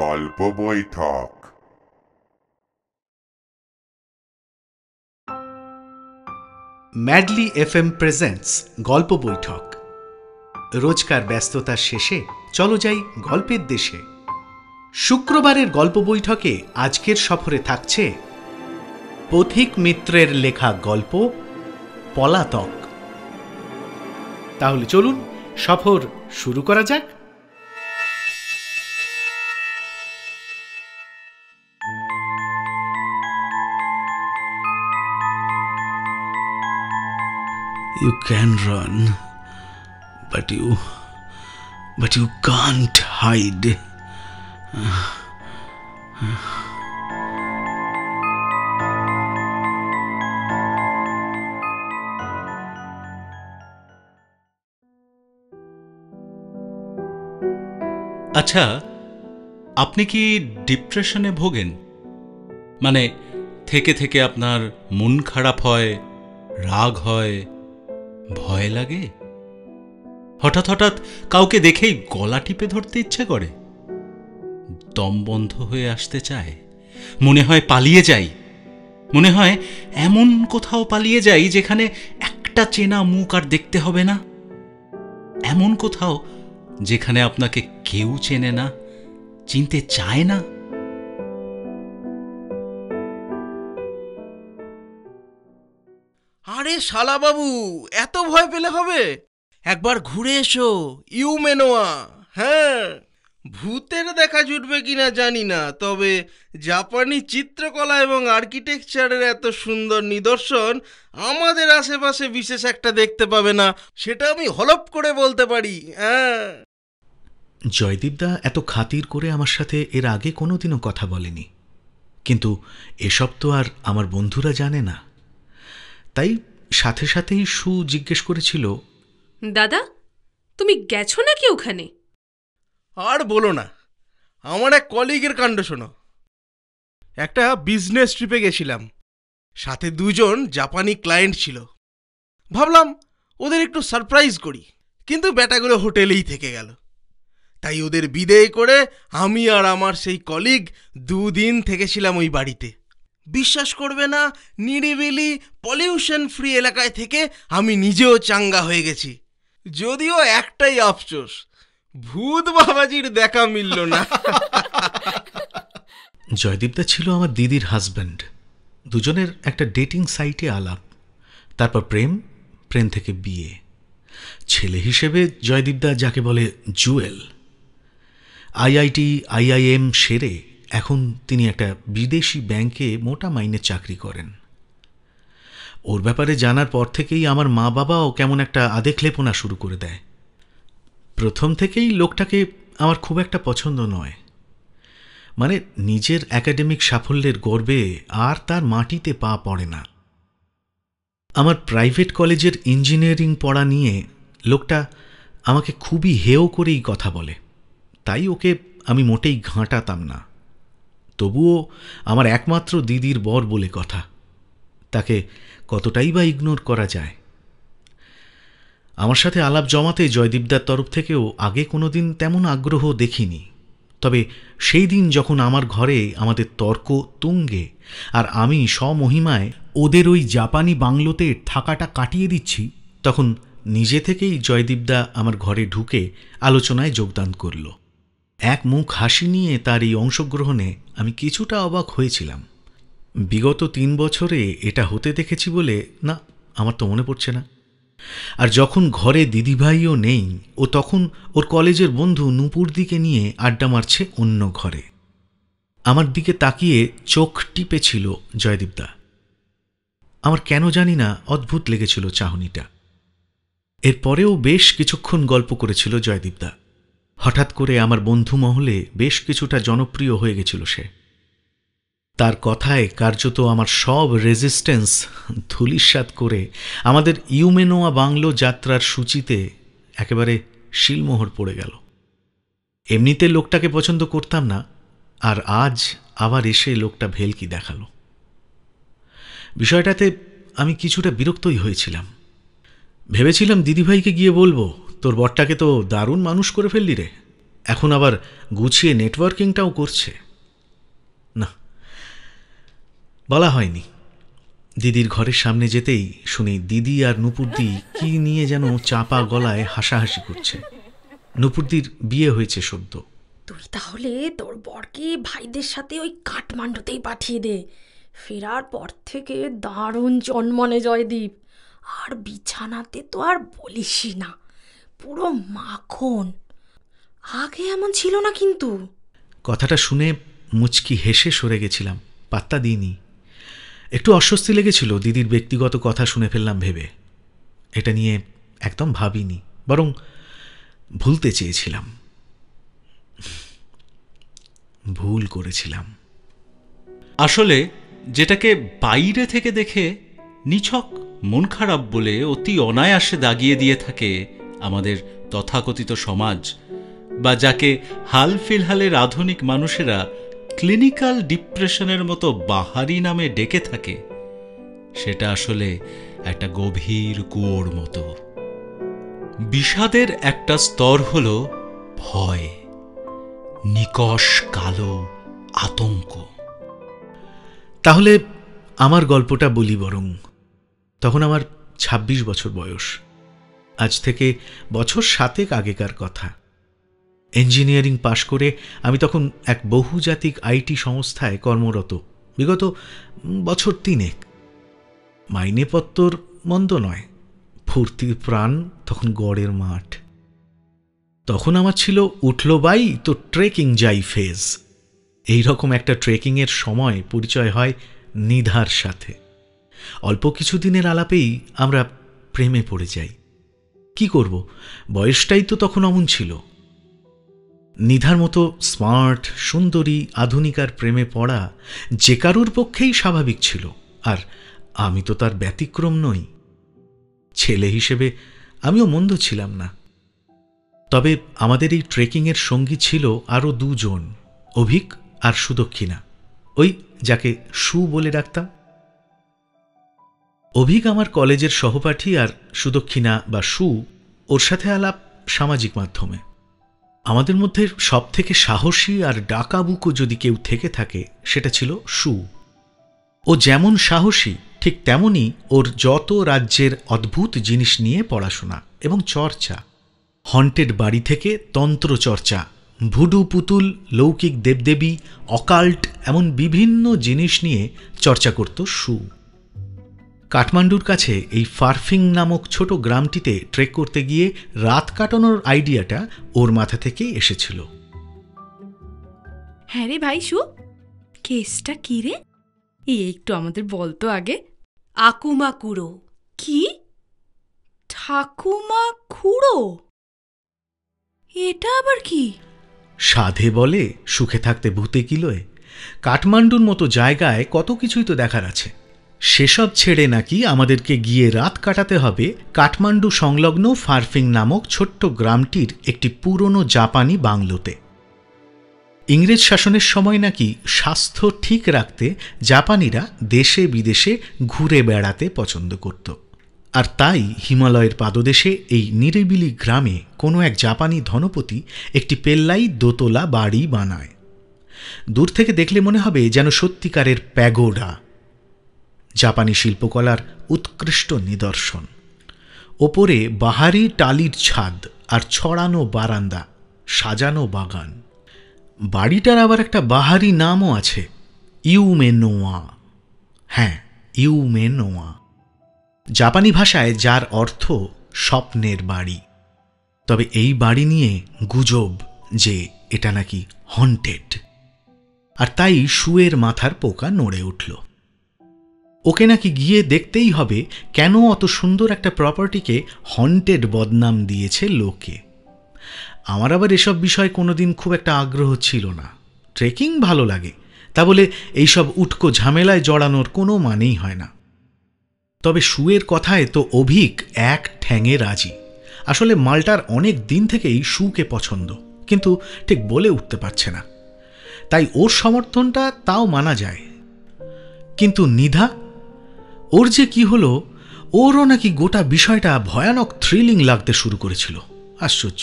গল্প বৈঠক। Madly FM presents গল্প বৈঠক। রোজকার ব্যস্ততার শেষে চলো যাই গল্পের দেশে। শুক্রবারের গল্প বৈঠকে আজকের সফরে থাকছে পথিক মিত্রের লেখা গল্প পলাতক। তাহলে চলুন সফর শুরু করা যাক। You can run, but you can't hide. আচ্ছা, আপনি কি ডিপ্রেশনে ভোগেন? মানে থেকে থেকে আপনার মন খারাপ হয়, রাগ হয়, ভয় লাগে? হঠাৎ হঠাৎ কাউকে দেখেই গলা টিপে ধরতে ইচ্ছে করে, দম বন্ধ হয়ে আসতে চায়, মনে হয় পালিয়ে যাই, মনে হয় এমন কোথাও পালিয়ে যাই যেখানে একটা চেনা মুখ আর দেখতে হবে না, এমন কোথাও যেখানে আপনাকে কেউ চেনে না, চিনতে চায় না। আরে শালা বাবু, এত ভয় পেলে হবে? একবার ঘুরে এসো ইউমেনোয়া। হ্যাঁ, ভূতের দেখা জুটবে কিনা জানি না, তবে জাপানি চিত্রকলা এবং আর্কিটেকচারের এত সুন্দর নিদর্শন আমাদের আশেপাশে বিশেষ একটা দেখতে পাবে না, সেটা আমি হলপ করে বলতে পারি। হ্যাঁ। জয়দীপদা এত খাতির করে আমার সাথে এর আগে কোনোদিনও কথা বলেনি, কিন্তু এসব তো আর আমার বন্ধুরা জানে না। তাই সাথে সাথেই সু জিজ্ঞেস করেছিল, দাদা, তুমি গেছো নাকি ওখানে? আর বলো না, আমার এক কলিগের কাণ্ড শোনো। একটা বিজনেস ট্রিপে গেছিলাম, সাথে দুজন জাপানি ক্লায়েন্ট ছিল। ভাবলাম ওদের একটু সারপ্রাইজ করি, কিন্তু ব্যাটাগুলো হোটেলেই থেকে গেল। তাই ওদের বিদেয় করে আমি আর আমার সেই কলিগ 2 দিন থেকেছিলাম ওই বাড়িতে। বিশ্বাস করবে না, নিরিবিলি পলিউশন ফ্রি এলাকায় থেকে আমি নিজেও চাঙ্গা হয়ে গেছি। যদিও একটাই আফসোস, ভূত বাবাজির দেখা মিলল না। জয়দীপদা ছিল আমার দিদির হাজব্যান্ড। দুজনের একটা ডেটিং সাইটে আলাপ, তারপর প্রেম থেকে বিয়ে। ছেলে হিসেবে জয়দীপদা যাকে বলে জুয়েল। আইআইটি আইআইএম সেরে এখন তিনি একটা বিদেশি ব্যাংকে মোটা মাইনে চাকরি করেন। ওর ব্যাপারে জানার পর থেকেই আমার মা বাবাও কেমন একটা আদেখলেপনা শুরু করে দেয়। প্রথম থেকেই লোকটাকে আমার খুব একটা পছন্দ নয়। মানে নিজের একাডেমিক সাফল্যের গর্বে আর তার মাটিতে পা পড়ে না। আমার প্রাইভেট কলেজের ইঞ্জিনিয়ারিং পড়া নিয়ে লোকটা আমাকে খুবই হেয় করেই কথা বলে, তাই ওকে আমি মোটেই ঘাঁটাতাম না। তবুও আমার একমাত্র দিদির বর বলে কথা, তাকে কতটাই বা ইগনোর করা যায়। আমার সাথে আলাপ জমাতে জয়দীপদার তরফ থেকেও আগে কোনোদিন তেমন আগ্রহ দেখিনি। তবে সেই দিন যখন আমার ঘরে আমাদের তর্ক তুঙ্গে আর আমি স্বমহিমায় ওদের ওই জাপানি বাংলোতে থাকাটা কাটিয়ে দিচ্ছি, তখন নিজে থেকেই জয়দীপদা আমার ঘরে ঢুকে আলোচনায় যোগদান করল। এক মুখ হাসি নিয়ে তার এই অংশগ্রহণে আমি কিছুটা অবাক হয়েছিলাম। বিগত 3 বছরে এটা হতে দেখেছি বলে না, আমার তো মনে পড়ছে না। আর যখন ঘরে দিদিভাইও নেই, ও তখন ওর কলেজের বন্ধু নূপুর দিকে নিয়ে আড্ডা মারছে অন্য ঘরে। আমার দিকে তাকিয়ে চোখ টিপেছিল জয়দীপদা। আমার কেন জানি না অদ্ভুত লেগেছিল চাহনিটা। এরপরেও বেশ কিছুক্ষণ গল্প করেছিল জয়দীপদা। হঠাৎ করে আমার বন্ধু মহলে বেশ কিছুটা জনপ্রিয় হয়ে গেছিল সে। তার কথায় কার্যত আমার সব রেজিস্ট্যান্স ধূলিসাৎ করে আমাদের ইউমেনোয়া বাংলো যাত্রার সূচিতে একেবারে শিলমোহর পড়ে গেল। এমনিতে লোকটাকে পছন্দ করতাম না, আর আজ আবার এসে লোকটা ভেলকি দেখালো। বিষয়টাতে আমি কিছুটা বিরক্তই হয়েছিলাম। ভেবেছিলাম দিদিভাইকে গিয়ে বলবো, তোর বরটাকে তো দারুণ মানুষ করে ফেললি রে, এখন আবার গুছিয়ে নেটওয়ার্কিংটাও করছে। না, বলা হয়নি। দিদির ঘরের সামনে যেতেই শুনি দিদি আর নুপুরদি কি নিয়ে যেন চাপা গলায় হাসাহাসি করছে। নুপুরদির বিয়ে হয়েছে সদ্য। তুই তাহলে তোর বরকে ভাইদের সাথে ওই কাঠমান্ডুতেই পাঠিয়ে দে। ফেরার পর থেকে দারুণ জন্মনে জয়দীপ। আর বিছানাতে তো আর বলিসই না, পুরো মাখন। আগে এমন ছিল না কিন্তু। কথাটা শুনে মুচকি হেসে সরে গেছিলাম, পাত্তা দিইনি। একটু অস্বস্তি লেগেছিল দিদির ব্যক্তিগত কথা শুনে ফেললাম ভেবে। এটা নিয়ে একদম ভাবিনি, বরং ভুলতে চেয়েছিলাম। ভুল করেছিলাম। আসলে যেটাকে বাইরে থেকে দেখে নিছক মন খারাপ বলে অতি অনায়াসে দাগিয়ে দিয়ে থাকে আমাদের তথাকথিত সমাজ, বা যাকে হাল ফিলহালের আধুনিক মানুষেরা ক্লিনিক্যাল ডিপ্রেশনের মতো বাহারি নামে ডেকে থাকে, সেটা আসলে একটা গভীর কুয়োর মতো। বিষাদের একটা স্তর হল ভয়, নিকষ কালো আতঙ্ক। তাহলে আমার গল্পটা বলি বরং। তখন আমার ২৬ বছর বয়স। আজ থেকে বছর ৭ আগেকার কথা। ইঞ্জিনিয়ারিং পাশ করে আমি তখন এক বহুজাতিক আইটি সংস্থায় কর্মরত, বিগত বছর ৩। মাইনেপত্তর মন্দ নয়, ফুর্তির প্রাণ তখন গড়ের মাঠ। তখন আমার ছিল উঠলো বাই তো ট্রেকিং যাই ফেজ। এইরকম একটা ট্রেকিংয়ের সময় পরিচয় হয় নিধার সাথে। অল্প কিছুদিনের আলাপেই আমরা প্রেমে পড়ে যাই। কি করব, বয়সটাই তো তখন অমন ছিল। নিধার মতো স্মার্ট সুন্দরী আধুনিকার প্রেমে পড়া যে কারুর পক্ষেই স্বাভাবিক ছিল, আর আমি তো তার ব্যতিক্রম নই। ছেলে হিসেবে আমিও মন্দ ছিলাম না। তবে আমাদের এই ট্রেকিংয়ের সঙ্গী ছিল আরও 2 জন, অভিক আর সুদক্ষিণা, ওই যাকে সু বলে ডাকতাম। অভিক আমার কলেজের সহপাঠী, আর সুদক্ষিণা বা সু ওর সাথে আলাপ সামাজিক মাধ্যমে। আমাদের মধ্যে সব থেকে সাহসী আর ডাকাবুকো যদি কেউ থেকে থাকে সেটা ছিল সু। ও যেমন সাহসী ঠিক তেমনই ওর যত রাজ্যের অদ্ভুত জিনিস নিয়ে পড়াশোনা এবং চর্চা। হন্টেড বাড়ি থেকে তন্ত্র চর্চা, ভুডু পুতুল, লৌকিক দেবদেবী, অকাল্ট, এমন বিভিন্ন জিনিস নিয়ে চর্চা করত সু। কাঠমান্ডুর কাছে এই ফারফিং নামক ছোট গ্রামটিতে ট্রেক করতে গিয়ে রাত কাটানোর আইডিয়াটা ওর মাথা থেকেই এসেছিল। হ্যাঁ রে ভাই সু, কেসটা কি রে? একটু আমাদের বলতো আগে। আকুমা কুড়ো। কি? ঠাকুমা খুড়ো? এটা আবার কি? সাধে বলে সুখে থাকতে ভূতে কিলোয়। কাঠমান্ডুর মতো জায়গায় কত কিছুই তো দেখার আছে। সেসব ছেড়ে নাকি আমাদেরকে গিয়ে রাত কাটাতে হবে কাঠমান্ডু সংলগ্ন ফারফিং নামক ছোট্ট গ্রামটির একটি পুরনো জাপানি বাংলোতে। ইংরেজ শাসনের সময় নাকি স্বাস্থ্য ঠিক রাখতে জাপানিরা দেশে বিদেশে ঘুরে বেড়াতে পছন্দ করত, আর তাই হিমালয়ের পাদদেশে এই নিরিবিলি গ্রামে কোনো এক জাপানি ধনপতি একটি পেল্লাই দোতলা বাড়ি বানায়। দূর থেকে দেখলে মনে হবে যেন সত্যিকারের প্যাগোডা, জাপানি শিল্পকলার উৎকৃষ্ট নিদর্শন। ওপরে বাহারি টালির ছাদ আর ছড়ানো বারান্দা, সাজানো বাগান। বাড়িটার আবার একটা বাহারি নামও আছে, ইউমেনোয়া। হ্যাঁ, ইউমেনোয়া, জাপানি ভাষায় যার অর্থ স্বপ্নের বাড়ি। তবে এই বাড়ি নিয়ে গুজব যে এটা নাকি হন্টেড, আর তাই শুয়ের মাথার পোকা নড়ে উঠল। ওকে নাকি গিয়ে দেখতেই হবে কেন অত সুন্দর একটা প্রপার্টিকে হন্টেড বদনাম দিয়েছে লোকে। আমার আবার এসব বিষয়ে কোনোদিন খুব একটা আগ্রহ ছিল না। ট্রেকিং ভালো লাগে, তা বলে এইসব উটকো ঝামেলায় জড়ানোর কোনো মানেই হয় না। তবে শুয়ের কথায় তো অভিক এক ঠ্যাঙে রাজি। আসলে মালটার অনেক দিন থেকেই শুকে পছন্দ, কিন্তু ঠিক বলে উঠতে পারছে না। তাই ওর সমর্থনটা তাও মানা যায়। কিন্তু নিধা, ওর যে কি হলো, ওরও নাকি গোটা বিষয়টা ভয়ানক থ্রিলিং লাগতে শুরু করেছিল। আশ্চর্য।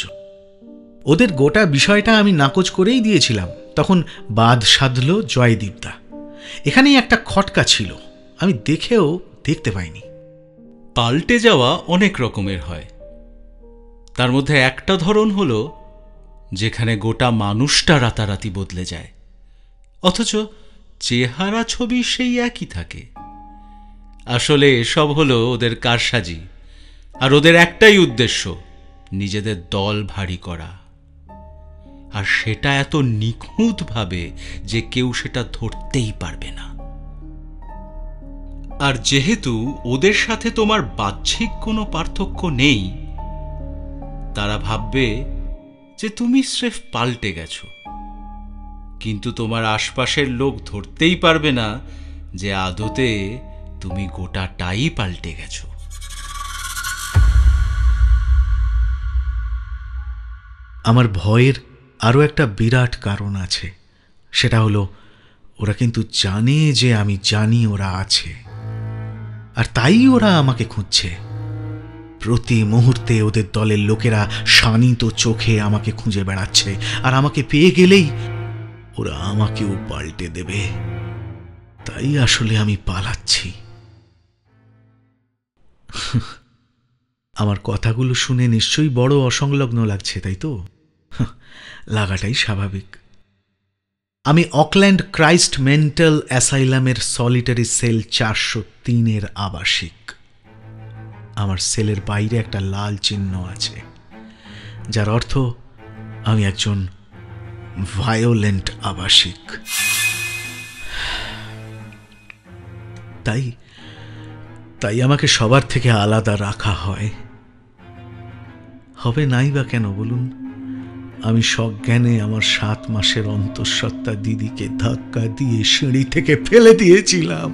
ওদের গোটা বিষয়টা আমি নাকচ করেই দিয়েছিলাম। তখন বাদ সাধল জয়দীপদা। এখানেই একটা খটকা ছিল, আমি দেখেও দেখতে পাইনি। পাল্টে যাওয়া অনেক রকমের হয়। তার মধ্যে একটা ধরন হলো যেখানে গোটা মানুষটা রাতারাতি বদলে যায়, অথচ চেহারা ছবি সেই একই থাকে। আসলে এসব হলো ওদের কারসাজি, আর ওদের একটাই উদ্দেশ্য, নিজেদের দল ভারী করা। আর সেটা এত নিখুঁতভাবে যে কেউ সেটা ধরতেই পারবে না। আর যেহেতু ওদের সাথে তোমার বাহ্যিক কোনো পার্থক্য নেই, তারা ভাববে যে তুমি স্রেফ পাল্টে গেছো, কিন্তু তোমার আশপাশের লোক ধরতেই পারবে না যে আদতে তুমি গোটাটাই পাল্টে গেছো। আমার ভয়ের আরও একটা বিরাট কারণ আছে, সেটা হলো ওরা কিন্তু জানে যে আমি জানি ওরা আছে, আর তাই ওরা আমাকে খুঁজছে। প্রতি মুহূর্তে ওদের দলের লোকেরা শানিত চোখে আমাকে খুঁজে বেড়াচ্ছে, আর আমাকে পেয়ে গেলেই ওরা আমাকেও পাল্টে দেবে। তাই আসলে আমি পালাচ্ছি। আমার কথাগুলো শুনে নিশ্চয়ই বড় অসংলগ্ন লাগছে, তাই তো? লাগাটাই স্বাভাবিক। আমি অকল্যান্ড ক্রাইস্ট মেন্টাল অ্যাসাইলামের সলিটারি সেল 403-এর আবাসিক। আমার সেলের বাইরে একটা লাল চিহ্ন আছে, যার অর্থ আমি একজন ভায়োলেন্ট আবাসিক। তাই আমাকে সবার থেকে আলাদা রাখা হয়। হবে নাই বা কেন বলুন? আমি সজ্ঞানে আমার 7 মাসের অন্তঃসত্ত্বা দিদিকে ধাক্কা দিয়ে সিঁড়ি থেকে ফেলে দিয়েছিলাম।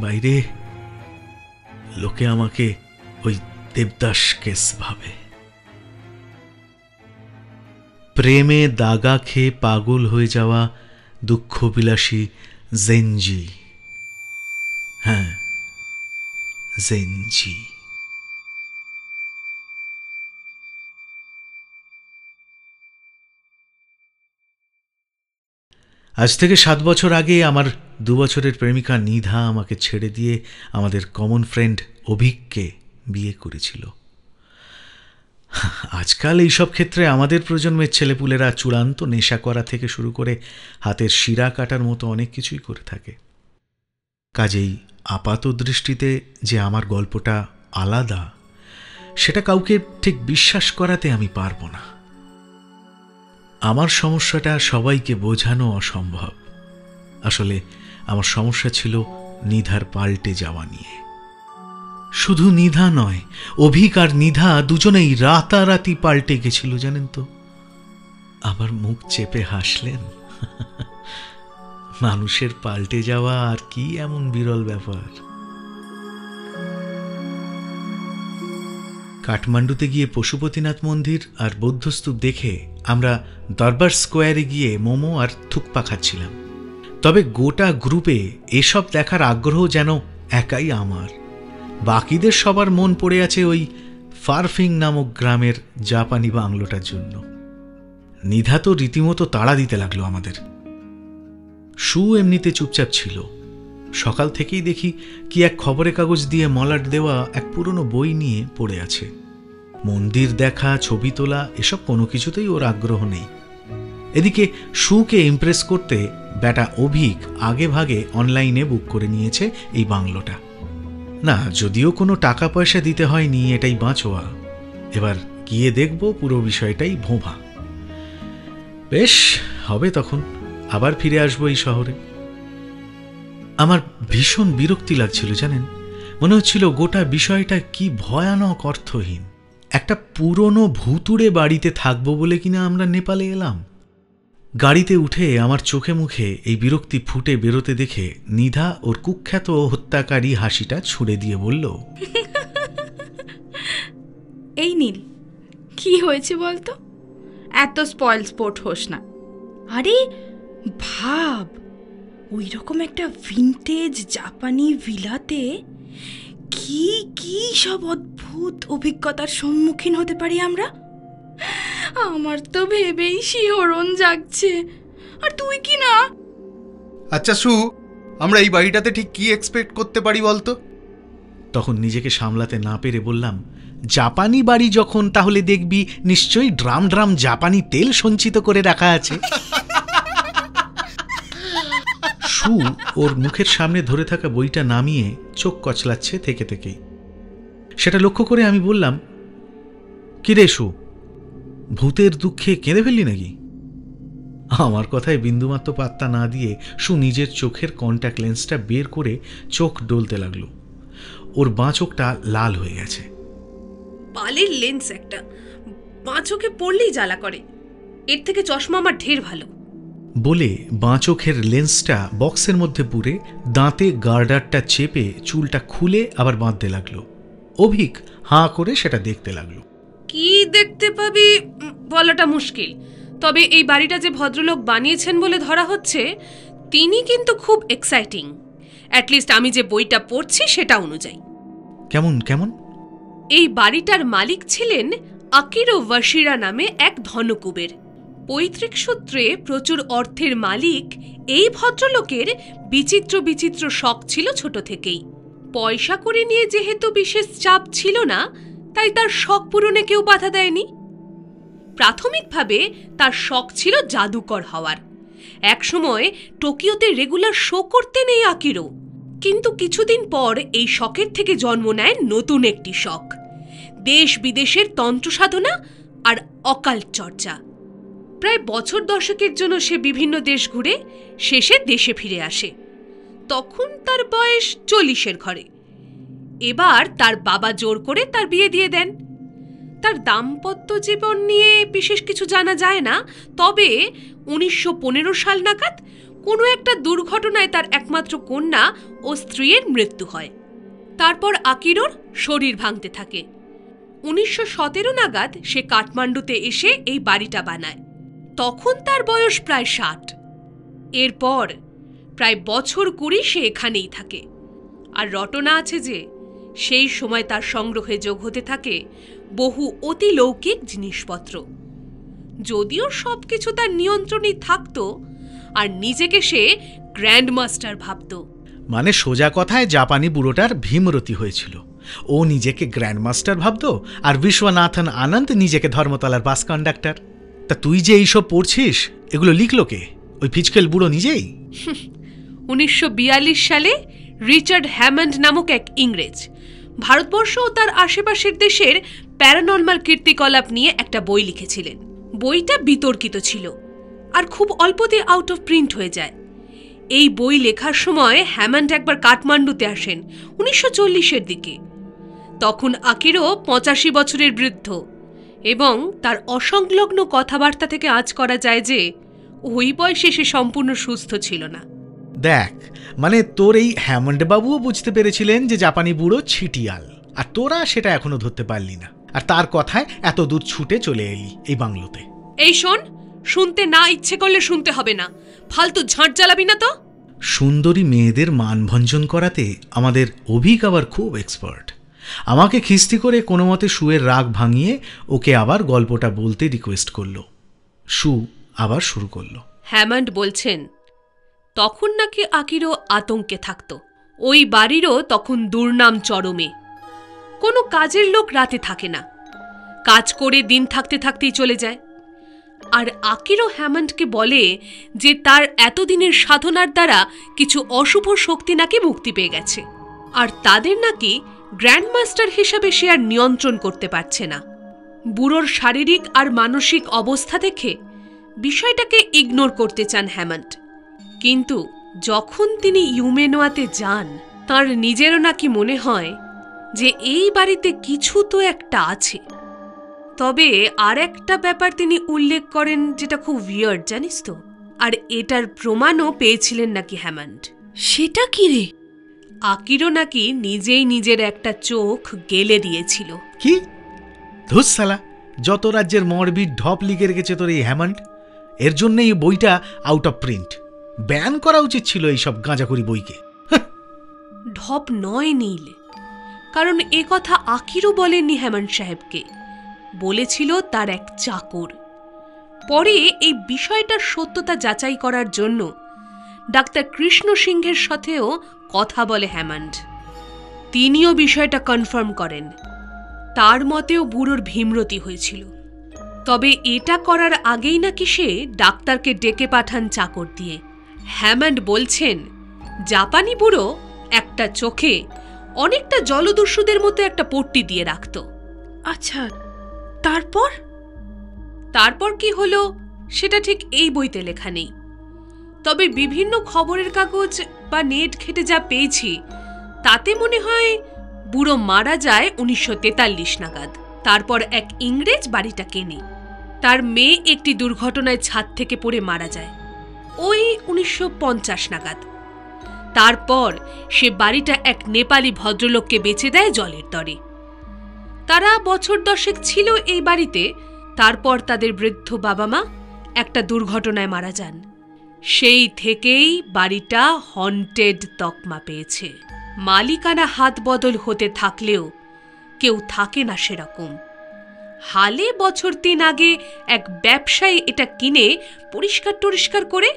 বাইরে লোকে আমাকে ওই দেবদাস কেস ভাবে। প্রেমে দাগা খেয়ে পাগল হয়ে যাওয়া দুঃখবিলাসী জেনজি। হ্যাঁ, জেনজি। আজ থেকে 7 বছর আগে আমার 2 বছরের প্রেমিকা নিধা আমাকে ছেড়ে দিয়ে আমাদের কমন ফ্রেন্ড অভিককে বিয়ে করেছিল। আজকাল এইসব ক্ষেত্রে আমাদের প্রজন্মের ছেলেপুলেরা চূড়ান্ত নেশা করা থেকে শুরু করে হাতের শিরা কাটার মতো অনেক কিছুই করে থাকে। কাজেই আপাত দৃষ্টিতে যে আমার গল্পটা আলাদা, সেটা কাউকে ঠিক বিশ্বাস করাতে আমি পারবো না। আমার সমস্যাটা সবাইকে বোঝানো অসম্ভব। আসলে আমার সমস্যা ছিল নিধার পাল্টে যাওয়া নিয়ে। শুধু নিধা নয়, অভিক আর নিধা দুজনেই রাতারাতি পাল্টে গেছিল, জানেন তো। আবার মুখ চেপে হাসলেন। মানুষের পাল্টে যাওয়া আর কি এমন বিরল ব্যাপার। কাঠমান্ডুতে গিয়ে পশুপতিনাথ মন্দির আর বৌদ্ধস্তূপ দেখে আমরা দরবার স্কোয়ারে গিয়ে মোমো আর থুকপা খাচ্ছিলাম। তবে গোটা গ্রুপে এসব দেখার আগ্রহ যেন একাই আমার। বাকিদের সবার মন পড়ে আছে ওই ফারফিং নামক গ্রামের জাপানি বাংলোটার জন্য। নিধা তো রীতিমতো তাড়া দিতে লাগলো আমাদের। সু এমনিতে চুপচাপ ছিল। সকাল থেকেই দেখি কি এক খবরের কাগজ দিয়ে মলাট দেওয়া এক পুরনো বই নিয়ে পড়ে আছে। মন্দির দেখা, ছবি তোলা এসব কোনো কিছুতেই ওর আগ্রহ নেই। এদিকে সুকে ইমপ্রেস করতে ব্যাটা অভিক আগে ভাগে অনলাইনে বুক করে নিয়েছে এই বাংলোটা। না, যদিও কোনো টাকা পয়সা দিতে হয়নি, এটাই বাঁচোয়া। এবার গিয়ে দেখব পুরো বিষয়টাই ভোঁভা। বেশ হবে, তখন আবার ফিরে আসবো এই শহরে। আমার ভীষণ বিরক্তি লাগছিল, জানেন। মনে হচ্ছিল গোটা বিষয়টা কি ভয়ানক অর্থহীন। একটা পুরনো ভুতুড়ে বাড়িতে থাকবো বলে কিনা আমরা নেপালে এলাম। গাড়িতে উঠে আমার চোখে মুখে এই বিরক্তি ফুটে বেরোতে দেখে নিধা ওর কুখ্যাত হত্যাকারী হাসিটা ছুড়ে দিয়ে বলল, এই নীল, কি হয়েছে বলতো? এত স্পয়েল স্পোর্ট হোস না। আরে ভাব, ওই রকম একটা ভিনটেজ জাপানি ভিলাতে কি কি সব অদ্ভুত অভিজ্ঞতার সম্মুখীন হতে পারি আমরা। আমার তো ভেবেই শিহরণ জাগছে। আর তুই কি না? আচ্ছা সু, আমরা এই বাড়িটাতে ঠিক কি এক্সপেক্ট করতে পারি বলতো? তখন নিজেকে সামলাতে না পেরে বললাম, জাপানি বাড়ি যখন, তাহলে দেখবি নিশ্চয়ই ড্রাম ড্রাম জাপানি তেল সঞ্চিত করে রাখা আছে। সু ওর মুখের সামনে ধরে থাকা বইটা নামিয়ে চোখ কচলাচ্ছে থেকে থেকেই। সেটা লক্ষ্য করে আমি বললাম, কি রে সু, ভূতের দুঃখে কেঁদে ফেললি নাকি? আমার কথায় বিন্দুমাত্র পাত্তা না দিয়ে সু নিজের চোখের কন্ট্যাক্ট লেন্সটা বের করে চোখ ডলতে লাগলো। ওর বাঁ চোখটা লাল হয়ে গেছে। পালের লেন্স একটা, বাঁ চোখে পড়লেই জ্বালা করে, এর থেকে চশমা আমার ঢের ভালো। বলে বাঁ চোখের লেন্সটা বক্সের মধ্যে পুরে দাঁতে গার্ডারটা চেপে চুলটা খুলে আবার বাঁধতে লাগলো। অভিক হাঁ করে সেটা দেখতে লাগলো। কি দেখতে পাবি বলাটা মুশকিল, তবে এই বাড়িটা যে ভদ্রলোক বানিয়েছেন বলে ধরা হচ্ছে, তিনি কিন্তু খুব এক্সাইটিং। অ্যাটলিস্ট আমি যে বইটা পড়ছি সেটা অনুযায়ী। কেমন কেমন? এই বাড়িটার মালিক ছিলেন আকিরো ওয়াশিরা নামে এক ধনকুবের। পৈতৃক সূত্রে প্রচুর অর্থের মালিক এই ভদ্রলোকের বিচিত্র বিচিত্র শখ ছিল ছোট থেকেই। পয়সা করে নিয়ে যেহেতু বিশেষ চাপ ছিল না, তাই তার শখ পূরণে কেউ বাধা দেয়নি। প্রাথমিকভাবে তার শখ ছিল জাদুকর হওয়ার। একসময় টোকিওতে রেগুলার শো করতেন এই আকিরো, কিন্তু কিছুদিন পর এই শখের থেকে জন্ম নেয় নতুন একটি শখ, দেশ বিদেশের তন্ত্র সাধনা আর অকাল্ট চর্চা। প্রায় বছর দশেকের জন্য সে বিভিন্ন দেশ ঘুরে শেষে দেশে ফিরে আসে। তখন তার বয়স 40-এর ঘরে। এবার তার বাবা জোর করে তার বিয়ে দিয়ে দেন। তার দাম্পত্য জীবন নিয়ে বিশেষ কিছু জানা যায় না, তবে 1915 সাল নাগাদ কোনো একটা দুর্ঘটনায় তার একমাত্র কন্যা ও স্ত্রীর মৃত্যু হয়। তারপর আকিরোর শরীর ভাঙতে থাকে। 1917 নাগাদ সে কাঠমান্ডুতে এসে এই বাড়িটা বানায়। তখন তার বয়স প্রায় 60। এরপর প্রায় বছর 20 সে এখানেই থাকে। আর রটনা আছে যে সেই সময় তার সংগ্রহে যোগ হতে থাকে বহু অতিলৌকিক জিনিসপত্র। যদিও সবকিছু তার নিয়ন্ত্রণেই থাকত, আর নিজেকে সে গ্র্যান্ডমাস্টার ভাবত। মানে সোজা কথায় জাপানি বুড়োটার ভীমরতি হয়েছিল। ও নিজেকে গ্র্যান্ডমাস্টার ভাবত, আর বিশ্বনাথন আনন্দ নিজেকে ধর্মতলার বাস কন্ডাক্টর। তা তুই যে এইসব পড়ছিস, এগুলো লিখলো কে? ওই ফিচকেল বুড়ো নিজেই? 1942 সালে রিচার্ড হ্যামন্ড নামক এক ইংরেজ ভারতবর্ষ ও তার আশেপাশের দেশের প্যারানর্মাল কীর্তিকলাপ নিয়ে একটা বই লিখেছিলেন। বইটা বিতর্কিত ছিল আর খুব অল্পতে আউট অফ প্রিন্ট হয়ে যায়। এই বই লেখার সময় হ্যামন্ড একবার কাঠমান্ডুতে আসেন 1940-এর দিকে। তখন আকিরো 85 বছরের বৃদ্ধ, এবং তার অসংলগ্ন কথাবার্তা থেকে আঁচ করা যায় যে ওই বয়সে সে সম্পূর্ণ সুস্থ ছিল না। দেখ, মানে তোর এই হ্যামন্ড বাবুও বুঝতে পেরেছিলেন যে জাপানি বুড়ো ছিটিয়াল, আর তোরা সেটা এখনো ধরতে পারলি না, আর তার কথায় এত দূর ছুটে চলে এলি এই বাংলোতে। এই শোন, শুনতে না ইচ্ছে করলে শুনতে হবে না, ফালতু ঝাঁট জ্বালাবি না তো। সুন্দরী মেয়েদের মানভঞ্জন করাতে আমাদের অভিক আবার খুব এক্সপার্ট। আমাকে খিস্তি করে কোনো মতে সুয়ের রাগ ভাঙিয়ে ওকে আবার গল্পটা বলতে রিকোয়েস্ট করলো। সু আবার শুরু করলো। হ্যামন্ড বলছেন, তখন নাকি আকিরো আতঙ্কে থাকত। ওই বাড়িরও তখন দুর্নাম চরমে। কোনো কাজের লোক রাতে থাকে না, কাজ করে দিন থাকতে থাকতেই চলে যায়। আর আকিরো হ্যামন্ডকে বলে যে তার এতদিনের সাধনার দ্বারা কিছু অশুভ শক্তি নাকি মুক্তি পেয়ে গেছে, আর তাদের নাকি গ্র্যান্ডমাস্টার হিসাবে সে আর নিয়ন্ত্রণ করতে পারছে না। বুড়োর শারীরিক আর মানসিক অবস্থা দেখে বিষয়টাকে ইগনোর করতে চান হ্যামন্ড, কিন্তু যখন তিনি ইউমেনোয়াতে যান, তার নিজেরও নাকি মনে হয় যে এই বাড়িতে কিছু তো একটা আছে। তবে আর একটা ব্যাপার তিনি উল্লেখ করেন যেটা খুব উইয়ার্ড, জানিস তো? আর এটার প্রমাণও পেয়েছিলেন নাকি হ্যামন্ড। সেটা কি রে? আকিরো নাকি নিজেই নিজের একটা চোখ গেলে দিয়েছিল। কি ধুস সালা, যত রাজ্যের মরবির ঢপ লিখে রেখেছে তোর এই হ্যামন্ড, এর জন্য এই বইটা আউট অফ প্রিন্ট। ব্যান করা উচিত ছিল এইসব গাঁজাখুরি বইকে। ঢপ নয় নীল, কারণ এ কথা আকিরও বলেননি হেমন্ত সাহেবকে, বলেছিল তার এক চাকর। পরে এই বিষয়টার সত্যতা যাচাই করার জন্য ডাক্তার কৃষ্ণ সিংহের সাথেও কথা বলে হেমন্ত। তিনিও বিষয়টা কনফার্ম করেন। তার মতেও বুড়োর ভীমরতি হয়েছিল। তবে এটা করার আগেই নাকি সে ডাক্তারকে ডেকে পাঠান চাকর দিয়ে। হেমন্ত বলছেন জাপানি বুড়ো একটা চোখে অনেকটা জলদস্যুদের মতো একটা পট্টি দিয়ে রাখত। আচ্ছা, তারপর? তারপর কি হলো সেটা ঠিক এই বইতে লেখা নেই, তবে বিভিন্ন খবরের কাগজ বা নেট ঘেটে যা পেয়েছি তাতে মনে হয় বুড়ো মারা যায় 1943 নাগাদ। তারপর এক ইংরেজ বাড়িটা কেনে। তার মেয়ে একটি দুর্ঘটনায় ছাদ থেকে পড়ে মারা যায় ওই 1950 নাগাদ। তারপর সে বাড়িটা এক নেপালি ভদ্রলোককে বেচে দেয় জলের দরে। তারা বছর 10 ছিল এই বাড়িতে। তারপর তাদের বৃদ্ধ বাবা মা একটা দুর্ঘটনায় মারা যান। সেই থেকেই বাড়িটা হন্টেড তকমা পেয়েছে। মালিকানা হাত বদল হতে থাকলেও কেউ থাকে না সেরকম। হালে বছর 3 আগে এক ব্যবসায়ী এটা কিনে পরিষ্কার টরিষ্কার করে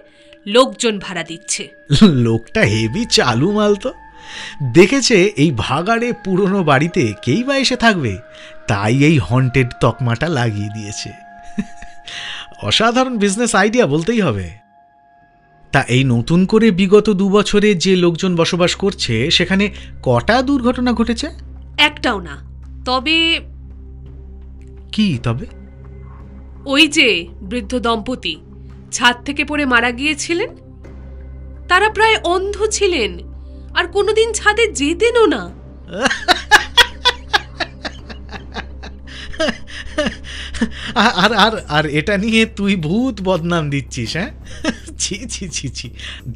লোকজন ভাড়া দিচ্ছে। লোকটা হেভি চালু মাল তো। দেখেছে এই ভাগাড়ে পুরনো বাড়িতে কেই বা এসে থাকবে, তাই এই হন্টেড তকমাটা লাগিয়ে দিয়েছে। অসাধারণ বিজনেস আইডিয়া বলতেই হবে। তা এই নতুন করে বিগত 2 বছরে যে লোকজন বসবাস করছে সেখানে কটা দুর্ঘটনা ঘটেছে? একটাও না। তবে কি তবে? ওই যে বৃদ্ধ দম্পতি ছাদ থেকে পড়ে মারা গিয়েছিলেন, তারা প্রায় অন্ধ ছিলেন আর কোনোদিন ছাদে যেতেনও না। আর আর আর এটা নিয়ে তুই ভূত বদনাম দিচ্ছিস? হ্যাঁ, ছি ছি ছি ছি।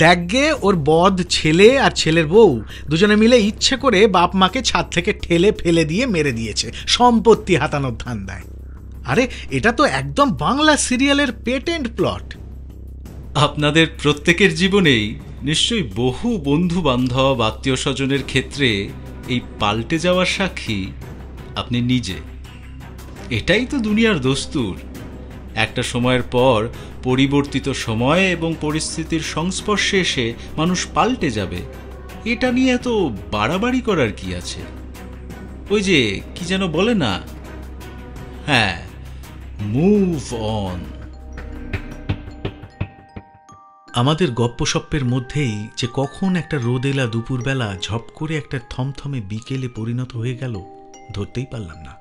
দেখগে ওর বদ ছেলে আর ছেলের বউ দুজনে মিলে ইচ্ছে করে বাপ মাকে ছাদ থেকে ঠেলে ফেলে দিয়ে মেরে দিয়েছে সম্পত্তি হাতানোর ধান্দায়। আরে এটা তো একদম বাংলা সিরিয়ালের পেটেন্ট প্লট। আপনাদের প্রত্যেকের জীবনেই নিশ্চয়ই বহু বন্ধু বান্ধব আত্মীয় স্বজনের ক্ষেত্রে এই পাল্টে যাওয়ার সাক্ষী আপনি নিজে। এটাই তো দুনিয়ার দস্তুর। একটা সময়ের পর পরিবর্তিত সময় এবং পরিস্থিতির সংস্পর্শে এসে মানুষ পাল্টে যাবে। এটা নিয়ে তো বাড়াবাড়ি করার কি আছে? ওই যে কি যেন বলে না, হ্যাঁ, মুভ অন। আমাদের গপ্পসপ্পের মধ্যেই যে কখন একটা রোদেলা দুপুরবেলা ঝপ করে একটা থমথমে বিকেলে পরিণত হয়ে গেল ধরতেই পারলাম না।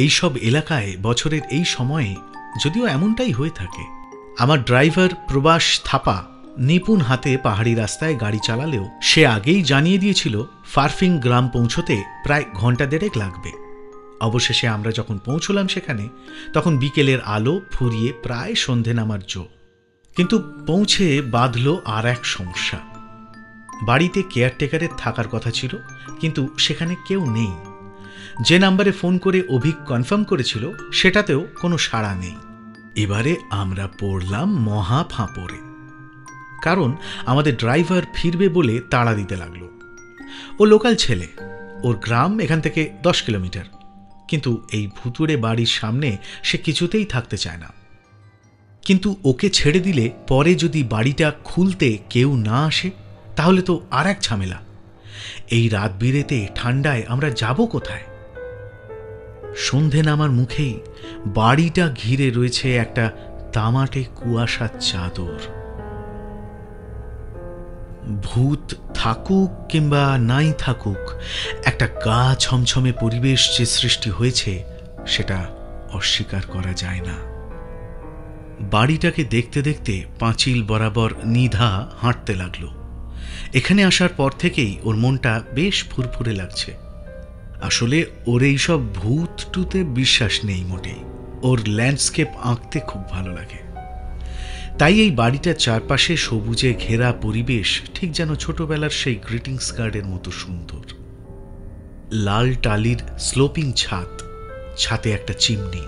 এইসব এলাকায় বছরের এই সময়ে যদিও এমনটাই হয়ে থাকে। আমার ড্রাইভার প্রবাস থাপা নিপুণ হাতে পাহাড়ি রাস্তায় গাড়ি চালালেও সে আগেই জানিয়ে দিয়েছিল ফারফিং গ্রাম পৌঁছতে প্রায় ঘন্টা 1.5 লাগবে। অবশেষে আমরা যখন পৌঁছলাম সেখানে তখন বিকেলের আলো ফুরিয়ে প্রায় সন্ধে নামার জো। কিন্তু পৌঁছে বাঁধল আর এক সমস্যা। বাড়িতে কেয়ারটেকারের থাকার কথা ছিল, কিন্তু সেখানে কেউ নেই। যে নাম্বারে ফোন করে অভিক কনফার্ম করেছিল সেটাতেও কোনো সাড়া নেই। এবারে আমরা পড়লাম মহা ফাঁপড়ে, কারণ আমাদের ড্রাইভার ফিরবে বলে তাড়া দিতে লাগলো। ও লোকাল ছেলে, ওর গ্রাম এখান থেকে 10 কিলোমিটার, কিন্তু এই ভুতুড়ে বাড়ির সামনে সে কিছুতেই থাকতে চায় না। কিন্তু ওকে ছেড়ে দিলে পরে যদি বাড়িটা খুলতে কেউ না আসে তাহলে তো আর এক ঝামেলা। এই রাত বিরেতে ঠান্ডায় আমরা যাব কোথায়? সন্ধে নামার মুখেই বাড়িটা ঘিরে রয়েছে একটা তামাটে কুয়াশার চাদর। ভূত থাকুক কিংবা নাই থাকুক, একটা গা ছমছমে পরিবেশ যে সৃষ্টি হয়েছে সেটা অস্বীকার করা যায় না। বাড়িটাকে দেখতে দেখতে পাঁচিল বরাবর নিধা হাঁটতে লাগলো। এখানে আসার পর থেকেই ওর মনটা বেশ ফুরফুরে লাগছে। আসলে ওর এইসব ভূত টুতে বিশ্বাস নেই মোটেই। ওর ল্যান্ডস্কেপ আঁকতে খুব ভালো লাগে। তাই এই বাড়িটার চারপাশে সবুজে ঘেরা পরিবেশ ঠিক যেন ছোটবেলার সেই গ্রিটিংস কার্ডের মতো সুন্দর। লাল টালির স্লোপিং ছাদ, ছাতে একটা চিমনি,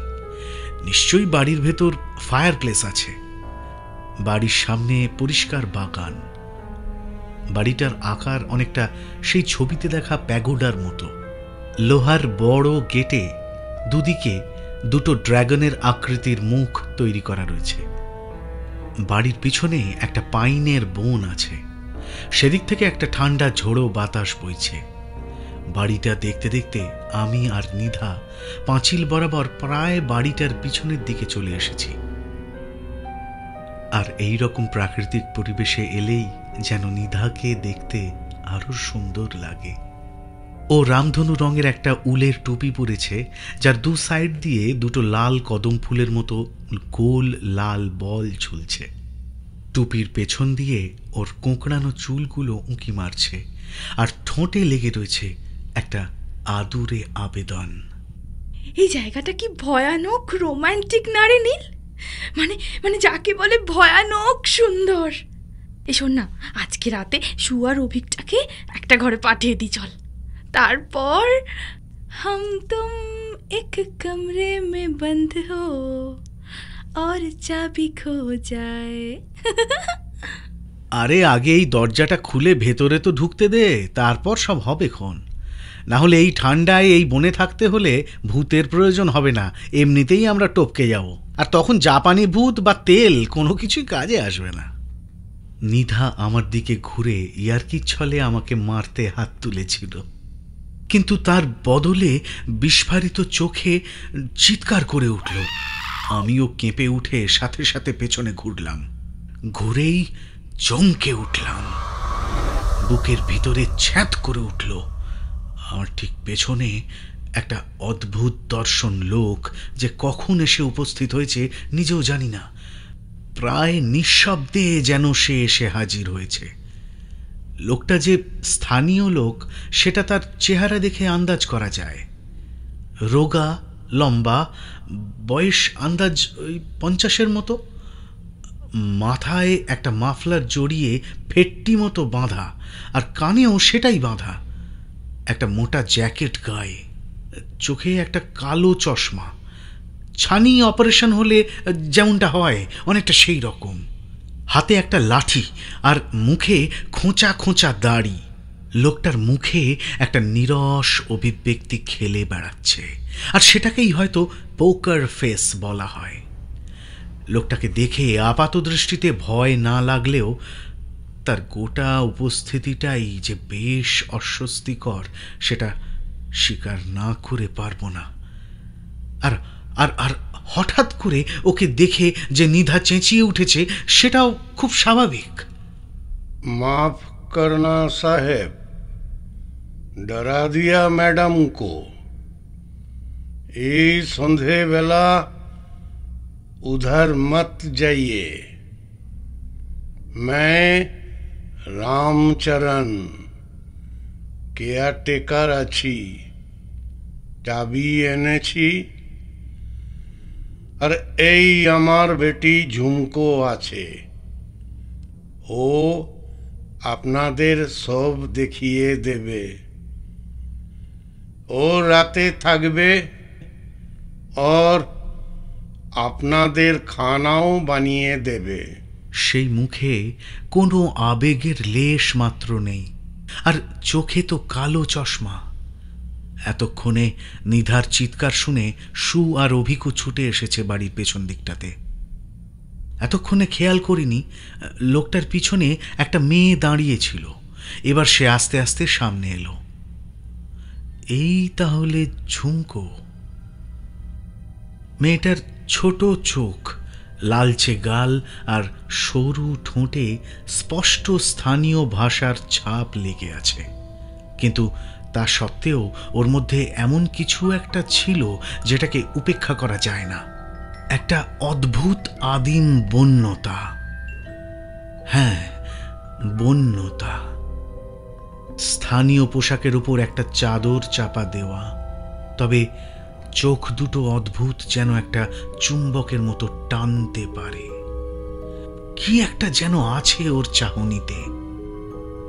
নিশ্চয়ই বাড়ির ভেতর ফায়ার প্লেস আছে। বাড়ির সামনে পরিষ্কার বাগান। বাড়িটার আকার অনেকটা সেই ছবিতে দেখা প্যাগোডার মতো। লোহার বড় গেটে দুদিকে দুটো ড্রাগনের আকৃতির মুখ তৈরি করা রয়েছে। বাড়ির পিছনে একটা পাইনের বন আছে, সেদিক থেকে একটা ঠান্ডা ঝোড়ো বাতাস বইছে। বাড়িটা দেখতে দেখতে আমি আর নিধা পাঁচিল বরাবর প্রায় বাড়িটার পিছনের দিকে চলে এসেছি। আর এই রকম প্রাকৃতিক পরিবেশে এলেই যেন নিধাকে দেখতে আরো সুন্দর লাগে। ও রামধনু রঙের একটা উলের টুপি পরেছে, যার দু সাইড দিয়ে দুটো লাল কদম ফুলের মতো গোল লাল বল ঝুলছে। টুপির পেছন দিয়ে ওর কোঁকড়ানো চুলগুলো উঁকি মারছে, আর ঠোঁটে লেগে রয়েছে একটা আদুরে আবেদন। এই জায়গাটা কি ভয়ানক রোমান্টিক না রে নীল? মানে মানে যাকে বলে ভয়ানক সুন্দর। এই শোন না, আজকে রাতে শুয়ার অভিকটাকে একটা ঘরে পাঠিয়ে দিই চল। তারপর हम तुम एक कमरे में बंद हो और चाबी खो जाए। আরে আগে এই দরজাটা খুলে ভেতরে তো ঢুকতে দে, তারপর সব হবে খন। না হলে এই ঠান্ডায় এই বনে থাকতে হলে ভূতের প্রয়োজন হবে না, এমনিতেই আমরা টপকে যাব। আর তখন জাপানি ভূত বা তেল কোনো কিছুই কাজে আসবে না। নিধা আমার দিকে ঘুরে ইয়ার্কির ছলে আমাকে মারতে হাত তুলেছিল, কিন্তু তার বদলে বিস্ফারিত চোখে চিৎকার করে উঠল। আমিও কেঁপে উঠে সাথে সাথে পেছনে ঘুরলাম। ঘুরেই চমকে উঠলাম, বুকের ভিতরে ছ্যাঁত করে উঠল। আমার ঠিক পেছনে একটা অদ্ভুত দর্শন লোক, যে কখন এসে উপস্থিত হয়েছে নিজেও জানি না। প্রায় নিঃশব্দে যেন সে এসে হাজির হয়েছে। লোকটা যে স্থানীয় লোক সেটা তার চেহারা দেখে আন্দাজ করা যায়। রোগা, লম্বা, বয়স আন্দাজ ওই 50-এর মতো। মাথায় একটা মাফলার জড়িয়ে ফেট্টি মতো বাঁধা, আর কানেও সেটাই বাঁধা। একটা মোটা জ্যাকেট গায়ে, চোখে একটা কালো চশমা, ছানি অপারেশন হলে যেমনটা হয় অনেকটা সেই রকম। হাতে একটা লাঠি, আর মুখে খোঁচা খোঁচা দাড়ি। লোকটার মুখে একটা নীরস অভিব্যক্তি খেলে বেড়াচ্ছে, আর সেটাকেই হয়তো পোকার ফেস বলা হয়। লোকটাকে দেখে আপাত দৃষ্টিতে ভয় না লাগলেও তার গোটা উপস্থিতিটাই যে বেশ অস্বস্তিকর সেটা স্বীকার না করে পারবো না। আর আর আর হঠাৎ করে ওকে দেখে যে নিধা চেঁচিয়ে উঠেছে সেটাও খুব স্বাভাবিক। माफ करना साहेब, डरा दिया मैडम को। ये संधे बेला उधर मत जाइए। मैं रामचरण केयरटेकर आছি, চাবি এনেছি। আর এই আমার বেটি ঝুমকো আছে, ও আপনাদের সব দেখিয়ে দেবে। ও রাতে থাকবে, আর আপনাদের খানাও বানিয়ে দেবে। সেই মুখে কোনো আবেগের লেশ মাত্র নেই, আর চোখে তো কালো চশমা। এতক্ষণে নিধার চিৎকার শুনে সু আর অভিকু ছুটে এসেছে বাড়ির পেছন দিকটাতে। এতক্ষণে খেয়াল করিনি লোকটার পিছনে একটা মেয়ে দাঁড়িয়েছিল। এবার সে আস্তে আস্তে সামনে এলো। এই তাহলে ঝুমকো। মেয়েটার ছোট চোখ, লালচে গাল, আর সরু ঠোঁটে স্পষ্ট স্থানীয় ভাষার ছাপ লেগে আছে। কিন্তু তা সত্ত্বেও ওর মধ্যে এমন কিছু একটা ছিল যেটাকে উপেক্ষা করা যায় না। একটা অদ্ভুত আদিম বন্যতা। হ্যাঁ, বন্যতা। স্থানীয় পোশাকের উপর একটা চাদর চাপা দেওয়া, তবে চোখ দুটো অদ্ভুত, যেন একটা চুম্বকের মতো টানতে পারে। কি একটা যেন আছে ওর চাহনিতে।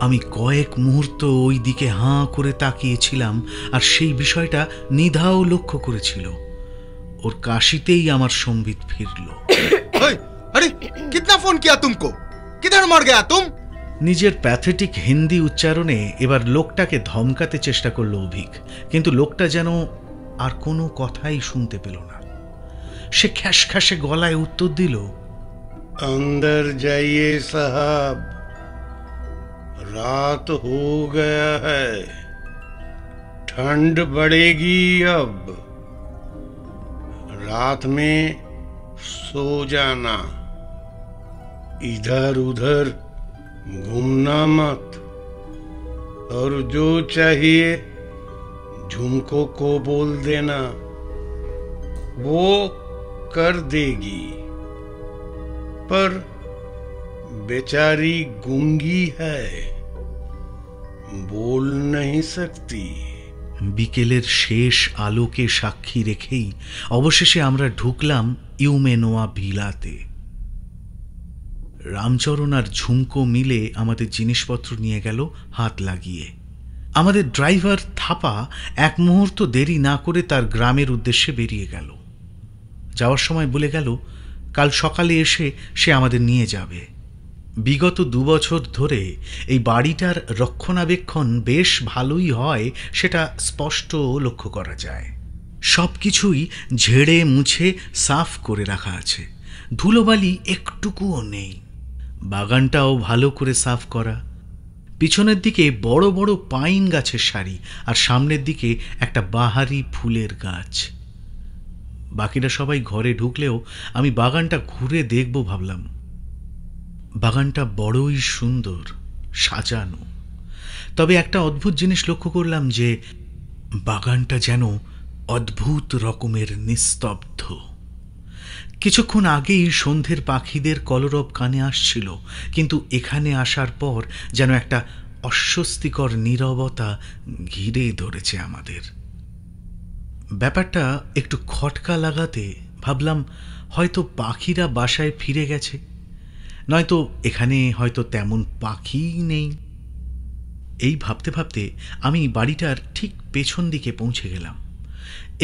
আমি কয়েক মুহূর্ত ওই দিকে হাঁ করে তাকিয়েছিলাম, আর সেই বিষয়টা নিধাও লক্ষ্য করেছিল। ওর কাশিতেই আমার সম্বিত ফিরল। अरे कितना फोन किया तुमको, किधर मर गया तुम? নিজের প্যাথেটিক হিন্দি উচ্চারণে এবার লোকটাকে ধমকাতে চেষ্টা করলো অভিক, কিন্তু লোকটা যেন আর কোনো কথাই শুনতে পেল না। সে খ্যাস খ্যাসে গলায় উত্তর দিল, अंदर जाइए साहब, रात हो गया है, ठंड बढ़ेगी अब, रात में सो जाना, इधर उधर घूमना मत, और जो चाहिए झुमको को बोल देना, वो कर देगी, पर बेचारी गूंगी है, बोल नहीं सकती। বিকেলের শেষ আলোকে সাক্ষী রেখেই অবশেষে আমরা ঢুকলাম ইউমেনোয়া ভিলাতে। রামচরণ আর ঝুমকো মিলে আমাদের জিনিসপত্র নিয়ে গেল হাত লাগিয়ে। আমাদের ড্রাইভার থাপা এক মুহূর্ত দেরি না করে তার গ্রামের উদ্দেশ্যে বেরিয়ে গেল। যাওয়ার সময় বলে গেল কাল সকালে এসে সে আমাদের নিয়ে যাবে। বিগত 2 বছর ধরে এই বাড়িটার রক্ষণাবেক্ষণ বেশ ভালোই হয়, সেটা স্পষ্ট লক্ষ্য করা যায়। সব কিছুই ঝেড়ে মুছে সাফ করে রাখা আছে, ধুলোবালি একটুকুও নেই। বাগানটাও ভালো করে সাফ করা। পিছনের দিকে বড় বড় পাইন গাছের সারি, আর সামনের দিকে একটা বাহারি ফুলের গাছ। বাকিরা সবাই ঘরে ঢুকলেও আমি বাগানটা ঘুরে দেখব ভাবলাম। বাগানটা বড়ই সুন্দর সাজানো, তবে একটা অদ্ভুত জিনিস লক্ষ্য করলাম যে বাগানটা যেন অদ্ভুত রকমের নিস্তব্ধ। কিছুক্ষণ আগেই সন্ধ্যের পাখিদের কলরব কানে আসছিল, কিন্তু এখানে আসার পর যেন একটা অস্বস্তিকর নীরবতা ঘিরে ধরেছে আমাদের। ব্যাপারটা একটু খটকা লাগাতে ভাবলাম হয়তো পাখিরা বাসায় ফিরে গেছে, নয়তো এখানে হয়তো তেমন পাখিই নেই। এই ভাবতে ভাবতে আমি বাড়িটার ঠিক পেছন দিকে পৌঁছে গেলাম।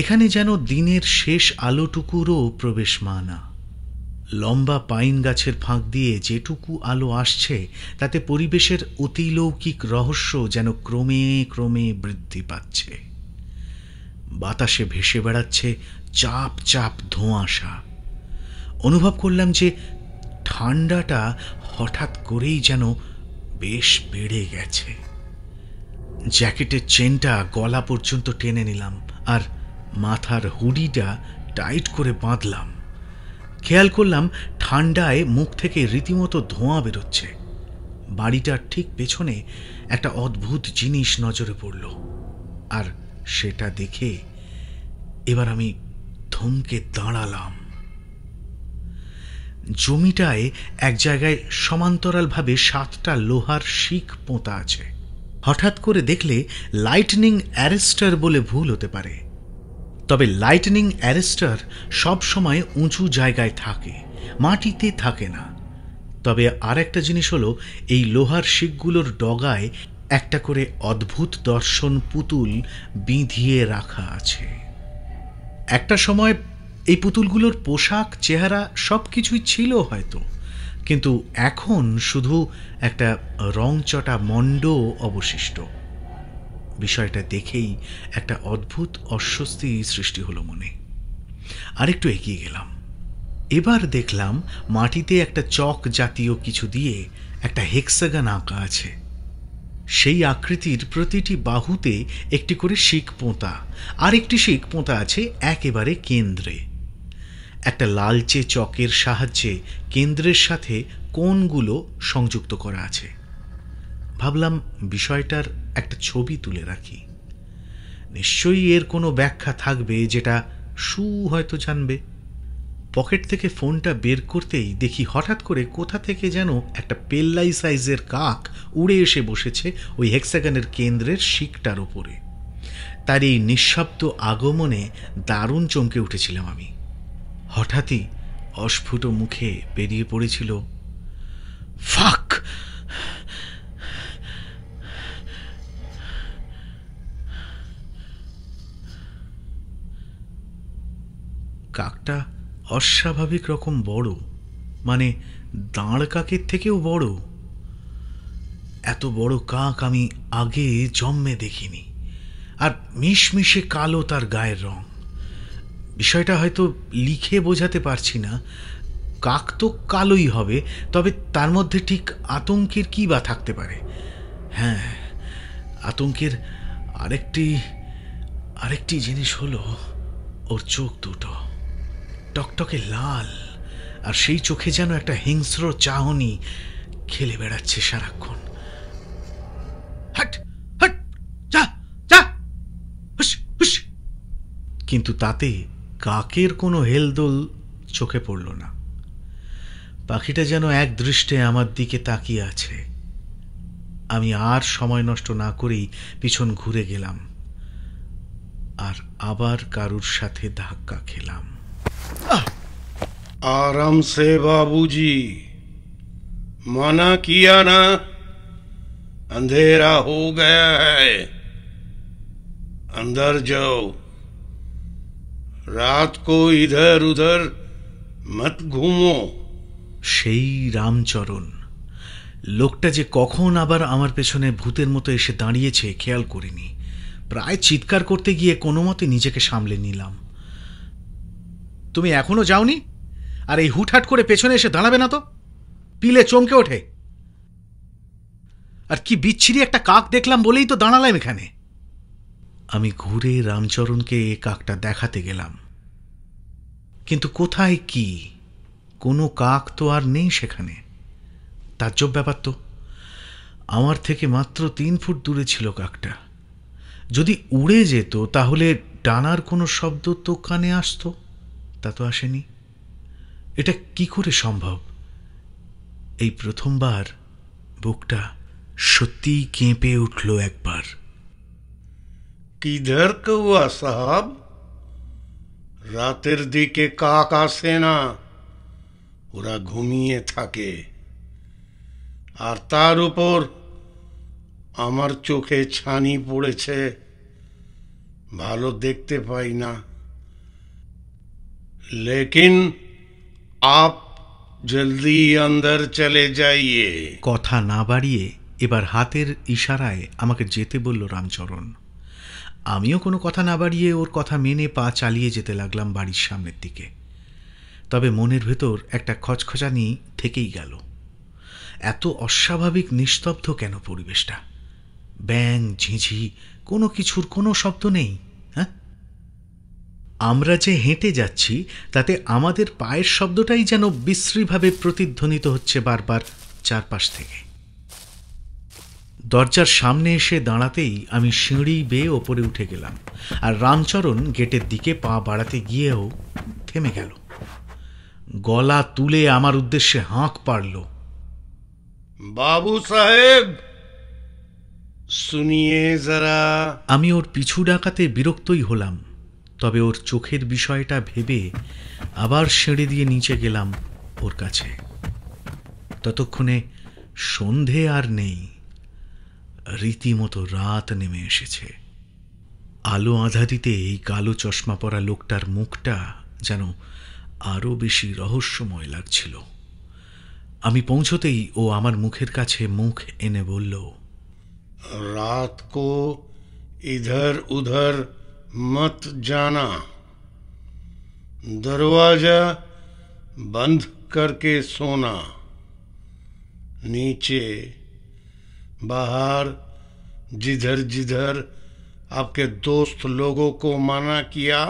এখানে যেন দিনের শেষ আলোটুকুরও প্রবেশ মানা। লম্বা পাইন গাছের ফাঁক দিয়ে যেটুকু আলো আসছে তাতে পরিবেশের অতিলৌকিক রহস্য যেন ক্রমে ক্রমে বৃদ্ধি পাচ্ছে। বাতাসে ভেসে বেড়াচ্ছে চাপ চাপ ধোঁয়াশা। অনুভব করলাম যে ঠান্ডাটা হঠাৎ করেই যেন বেশ বেড়ে গেছে। জ্যাকেটের চেনটা গলা পর্যন্ত টেনে নিলাম আর মাথার হুডিটা টাইট করে বাঁধলাম। খেয়াল করলাম ঠান্ডায় মুখ থেকে রীতিমতো ধোঁয়া বেরোচ্ছে। বাড়িটার ঠিক পেছনে একটা অদ্ভুত জিনিস নজরে পড়ল, আর সেটা দেখে এবার আমি থমকে দাঁড়ালাম। জমিটায় এক জায়গায় সমান্তরালভাবে 7টা লোহার শিক পোঁতা আছে। হঠাৎ করে দেখলে লাইটনিং অ্যারেস্টার বলে ভুল হতে পারে, তবে লাইটনিং অ্যারেস্টার সব সময় উঁচু জায়গায় থাকে, মাটিতে থাকে না। তবে আর একটা জিনিস হলো এই লোহার শিকগুলোর ডগায় একটা করে অদ্ভুত দর্শন পুতুল বিঁধিয়ে রাখা আছে। একটা সময় এই পুতুলগুলোর পোশাক, চেহারা সবকিছুই ছিল হয়তো, কিন্তু এখন শুধু একটা রংচটা মণ্ড অবশিষ্ট। বিষয়টা দেখেই একটা অদ্ভুত অস্বস্তি সৃষ্টি হলো মনে। আরেকটু এগিয়ে গেলাম। এবার দেখলাম মাটিতে একটা চক জাতীয় কিছু দিয়ে একটা হেক্সাগন আঁকা আছে। সেই আকৃতির প্রতিটি বাহুতে একটি করে শিক পোঁতা, আর একটি শিক পোঁতা আছে একেবারে কেন্দ্রে। একটা লালচে চকের সাহায্যে কেন্দ্রের সাথে কোণগুলো সংযুক্ত করা আছে। ভাবলাম বিষয়টার একটা ছবি তুলে রাখি, নিশ্চয়ই এর কোনো ব্যাখ্যা থাকবে যেটা সু হয়তো জানবে। পকেট থেকে ফোনটা বের করতেই দেখি হঠাৎ করে কোথা থেকে যেন একটা পেল্লাই সাইজের কাক উড়ে এসে বসেছে ওই হেক্সাগনের কেন্দ্রের শিকটার ওপরে। তার এই নিঃশব্দ আগমনে দারুণ চমকে উঠেছিলাম আমি। হঠাৎই অস্ফুট মুখে বেরিয়ে পড়েছিল, ফাক! কাকটা অস্বাভাবিক রকম বড়, মানে দাঁড় কাকের থেকেও বড়। এত বড় কাক আমি আগে জন্মে দেখিনি। আর মিশমিশে কালো তার গায়ের রং। বিষয়টা হয়তো লিখে বোঝাতে পারছি না। কাক তো কালোই হবে, তবে তার মধ্যে ঠিক আতঙ্কের কি বা থাকতে পারে? হ্যাঁ, আতঙ্কের আরেকটি জিনিস হলো ওর চোখ দুটো টকটকে লাল, আর সেই চোখে যেন একটা হিংস্র চাহনি খেলে বেড়াচ্ছে সারাক্ষণ। হাট হাট, যা যা, হুস হুস। কিন্তু তাতে কাকের কোনো হেলদোল চোখে পড়ল না। পাখিটা যেন এক দৃষ্টে আমার দিকে তাকিয়ে আছে। আমি আর সময় নষ্ট না করেই পিছন ঘুরে গেলাম, আর আবার কারুর সাথে ধাক্কা খেলাম। आराम से बाबूजी, मना किया ना, अंधेरा हो गया है, अंदर जाओ, रात को इधर उधर मत घूमो। সেই রামচরণ লোকটা যে কখন আবার আমার পেছনে ভূতের মতো এসে দাঁড়িয়েছে খেয়াল করিনি। প্রায় চিৎকার করতে গিয়ে কোনো মতে নিজেকে সামলে নিলাম। তুমি এখনো যাওনি? আর এই হুটহাট করে পেছনে এসে দাঁড়াবে না তো? পিলে চমকে ওঠে। আর কি বিচ্ছিরি একটা কাক দেখলাম বলেই তো দাঁড়ালাম এখানে। আমি ঘুরে রামচরণকে এ কাকটা দেখাতে গেলাম, কিন্তু কোথায় কি? কোনো কাক তো আর নেই সেখানে। তাজ্জব ব্যাপার তো, আমার থেকে মাত্র 3 ফুট দূরে ছিল কাকটা। যদি উড়ে যেত তাহলে ডানার কোনো শব্দ তো কানে আসতো, তা তো আসেনি। এটা কি করে সম্ভব? এই প্রথমবার বুকটা সত্যিই কেঁপে উঠল একবার। किधर कौआ साहब, রাতের দিকে কাক আসে না, ওরা ঘুমিয়ে থাকে। আর তার উপর আমার চোখে ছানি পড়েছে, ভালো দেখতে পাই না। लेकिन आप जल्दी अंदर चले जाइए। কথা না বাড়িয়ে এবার হাতের ইশারায় আমাকে যেতে বলল রামচরণ। আমিও কোনো কথা না বাড়িয়ে ওর কথা মেনে পা চালিয়ে যেতে লাগলাম বাড়ির সামনের দিকে। তবে মনের ভেতর একটা খচখচানি থেকেই গেল। এত অস্বাভাবিক নিস্তব্ধ কেন পরিবেশটা? ব্যাং ঝিঝি কোনো কিছুর কোনো শব্দ নেই। হ্যাঁ, আমরা যে হেঁটে যাচ্ছি তাতে আমাদের পায়ের শব্দটাই যেন বিশ্রীভাবে প্রতিধ্বনিত হচ্ছে বারবার চারপাশ থেকে। দরজার সামনে এসে দাঁড়াতেই আমি সিঁড়ি বেয়ে ওপরে উঠে গেলাম, আর রামচরণ গেটের দিকে পা বাড়াতে গিয়েও থেমে গেল। গলা তুলে আমার উদ্দেশ্যে হাঁক পাড়ল, बाबू साहेब सुनिए जरा। আমি ওর পিছু ডাকাতে বিরক্তই হলাম, তবে ওর চোখের বিষয়টা ভেবে আবার সিঁড়ি দিয়ে নিচে গেলাম ওর কাছে। ততক্ষণে সন্ধে আর নেই, রীতিমতো রাত নেমে এসেছে। আলো আঁধারিতে এই কালো চশমা পরা লোকটার মুখটা যেন আরো বেশি রহস্যময় লাগছিল। আমি পৌঁছতেই ও আমার মুখের কাছে মুখ এনে বলল, रात को इधर उधर मत जाना, दरवाजा बंद करके सोना, नीचे बाहर जिधर जिधर आपके दोस्त लोगों को मना किया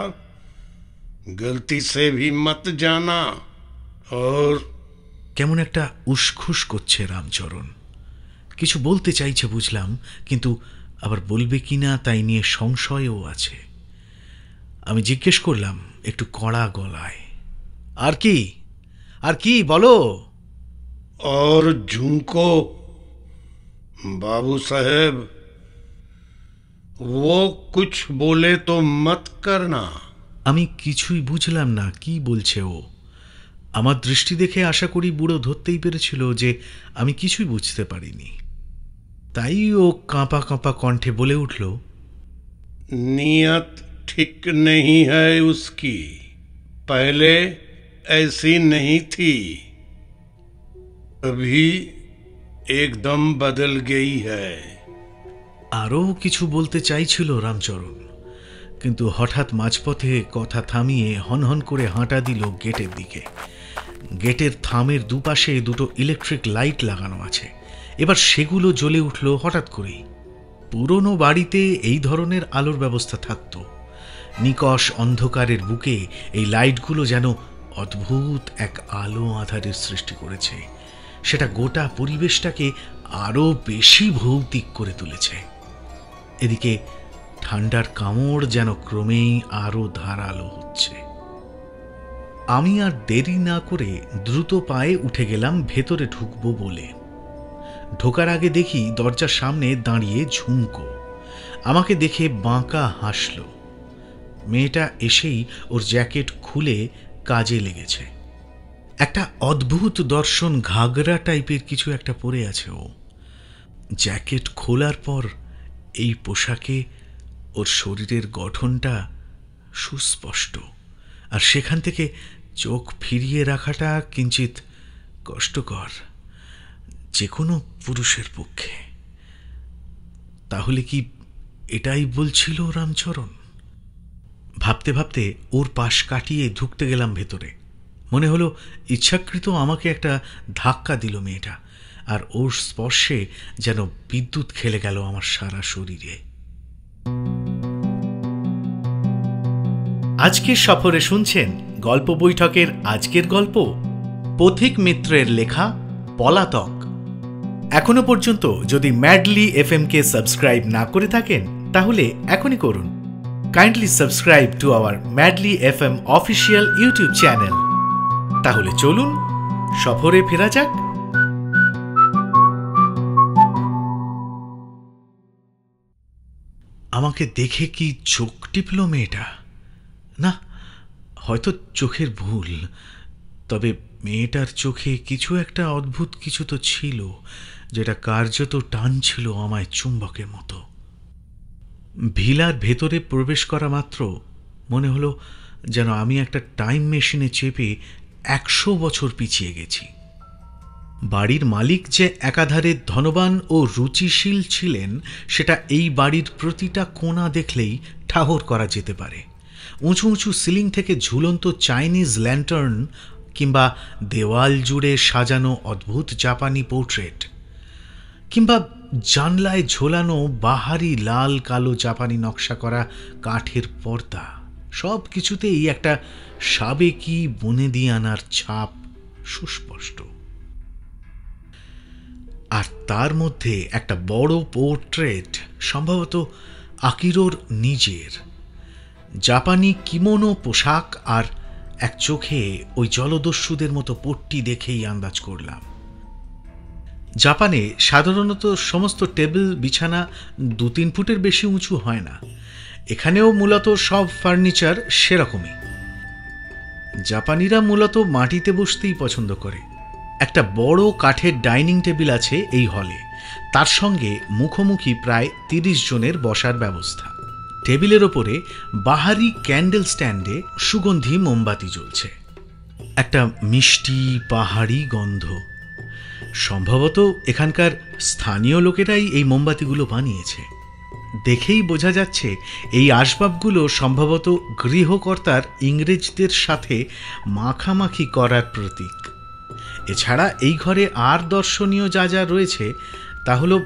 गलती से भी मत जाना। और কেমন একটা উসখুস করছে রামচরণ। কিছু বলতে চাইছে বুঝলাম, কিন্তু আবার বলবে কিনা তাই নিয়ে সংশয়ও আছে। আমি জিজ্ঞেস করলাম একটু কড়া গলায়, আর কি বলো? और झुमको बाबू साहेब, वो कुछ बोले तो मत करना। আমি কিছুই বুঝলাম না কি বলছে ও। আমার দৃষ্টি দেখে আশা করি বুড়ো ধরতেই পেরেছিল যে আমি কিছুই বুঝতে পারিনি। তাই ও কাঁপা কাঁপা কণ্ঠে বলে উঠল, नियत ठीक नहीं है उसकी, पहले ऐसी नहीं थी। अभी एकदम बदल गई है। আরও কিছু বলতে চাইছিল রামচরণ, কিন্তু হঠাৎ মাঝপথে কথা থামিয়ে হনহন করে হাঁটা দিল গেটের দিকে। গেটের থামের দুপাশে দুটো ইলেকট্রিক লাইট লাগানো আছে, এবার সেগুলো জ্বলে উঠল হঠাৎ করেই। পুরনো বাড়িতে এই ধরনের আলোর ব্যবস্থা থাকত, নিকষ অন্ধকারের বুকে এই লাইটগুলো যেন অদ্ভুত এক আলো আঁধারের সৃষ্টি করেছে। সেটা গোটা পরিবেশটাকে আরও বেশি ভৌতিক করে তুলেছে। এদিকে ঠান্ডার কামড় যেন ক্রমেই আরও ধারালো হচ্ছে। আমি আর দেরি না করে দ্রুত পায়ে উঠে গেলাম ভেতরে ঢুকবো বলে। ঢোকার আগে দেখি দরজার সামনে দাঁড়িয়ে ঝুমকো। আমাকে দেখে বাঁকা হাসল। মেয়েটা এসেই ওর জ্যাকেট খুলে কাজে লেগেছে। একটা অদ্ভুত দর্শন ঘাগরা টাইপের কিছু একটা পরে আছে ও। জ্যাকেট খোলার পর এই পোশাকে ওর শরীরের গঠনটা সুস্পষ্ট, আর সেখান থেকে চোখ ফিরিয়ে রাখাটা কিঞ্চিত কষ্টকর যে কোনো পুরুষের পক্ষে। তাহলে কি এটাই বলছিল রামচরণ? ভাবতে ভাবতে ওর পাশ কাটিয়ে ঢুকতে গেলাম ভেতরে। মনে হলো ইচ্ছাকৃত আমাকে একটা ধাক্কা দিল মেয়েটা, আর ওর স্পর্শে যেন বিদ্যুৎ খেলে গেল আমার সারা শরীরে। আজকের সফরে শুনছেন গল্প বৈঠকের আজকের গল্প পথিক মিত্রের লেখা পলাতক। এখনো পর্যন্ত যদি ম্যাডলি এফএম-কে সাবস্ক্রাইব না করে থাকেন তাহলে এখনই করুন। Kindly subscribe to our madly FM official YouTube channel. তাহলে চলুন সফরে ফেরা যাক। আমাকে দেখে কি চোখ টিপল মেয়েটা? না, হয়তো চোখের ভুল, তবে মেয়েটার চোখে কিছু একটা অদ্ভুত কিছু তো ছিল, যেটা কার্যত টানছিল আমায় চুম্বকের মতো। ভিলার ভেতরে প্রবেশ করা মাত্র মনে হলো যেন আমি একটা টাইম মেশিনে চেপে 100 বছর পিছিয়ে গেছি। বাড়ির মালিক যে একাধারে ধনবান ও রুচিশীল ছিলেন সেটা এই বাড়ির প্রতিটা কোণা দেখলেই ঠাহর করা যেতে পারে। উঁচু উঁচু সিলিং থেকে ঝুলন্ত চাইনিজ ল্যান্টার্ন কিংবা দেওয়াল জুড়ে সাজানো অদ্ভুত জাপানি পোর্ট্রেট, কিংবা জানলায় ঝোলানো বাহারি লাল কালো জাপানি নকশা করা কাঠের পর্দা, সব কিছুতেই একটা সাবেকি বুনেদিয়ানার ছাপ সুস্পষ্ট। আর তার মধ্যে একটা বড় পোর্ট্রেট, সম্ভবত আকিরোর নিজের। জাপানি কিমোনো পোশাক আর এক চোখে ওই জলদস্যুদের মতো পট্টি দেখেই আন্দাজ করলাম। জাপানে সাধারণত সমস্ত টেবিল বিছানা 2-3 ফুটের বেশি উঁচু হয় না। এখানেও মূলত সব ফার্নিচার সেরকমই। জাপানিরা মূলত মাটিতে বসতেই পছন্দ করে। একটা বড় কাঠের ডাইনিং টেবিল আছে এই হলে, তার সঙ্গে মুখোমুখি প্রায় 30 জনের বসার ব্যবস্থা। টেবিলের ওপরে বাহারি ক্যান্ডেল স্ট্যান্ডে সুগন্ধি মোমবাতি জ্বলছে। একটা মিষ্টি পাহাড়ি গন্ধ। সম্ভবত এখানকার স্থানীয় লোকেরাই এই মোমবাতিগুলো বানিয়েছে। দেখেই বোঝা যাচ্ছে এই আসবাবগুলো সম্ভবত গৃহকর্তার ইংরেজদের সাথে মাখামাখি করার প্রতীক। এছাড়া এই ঘরে আর দর্শনীয় যা যা রয়েছে তা হলো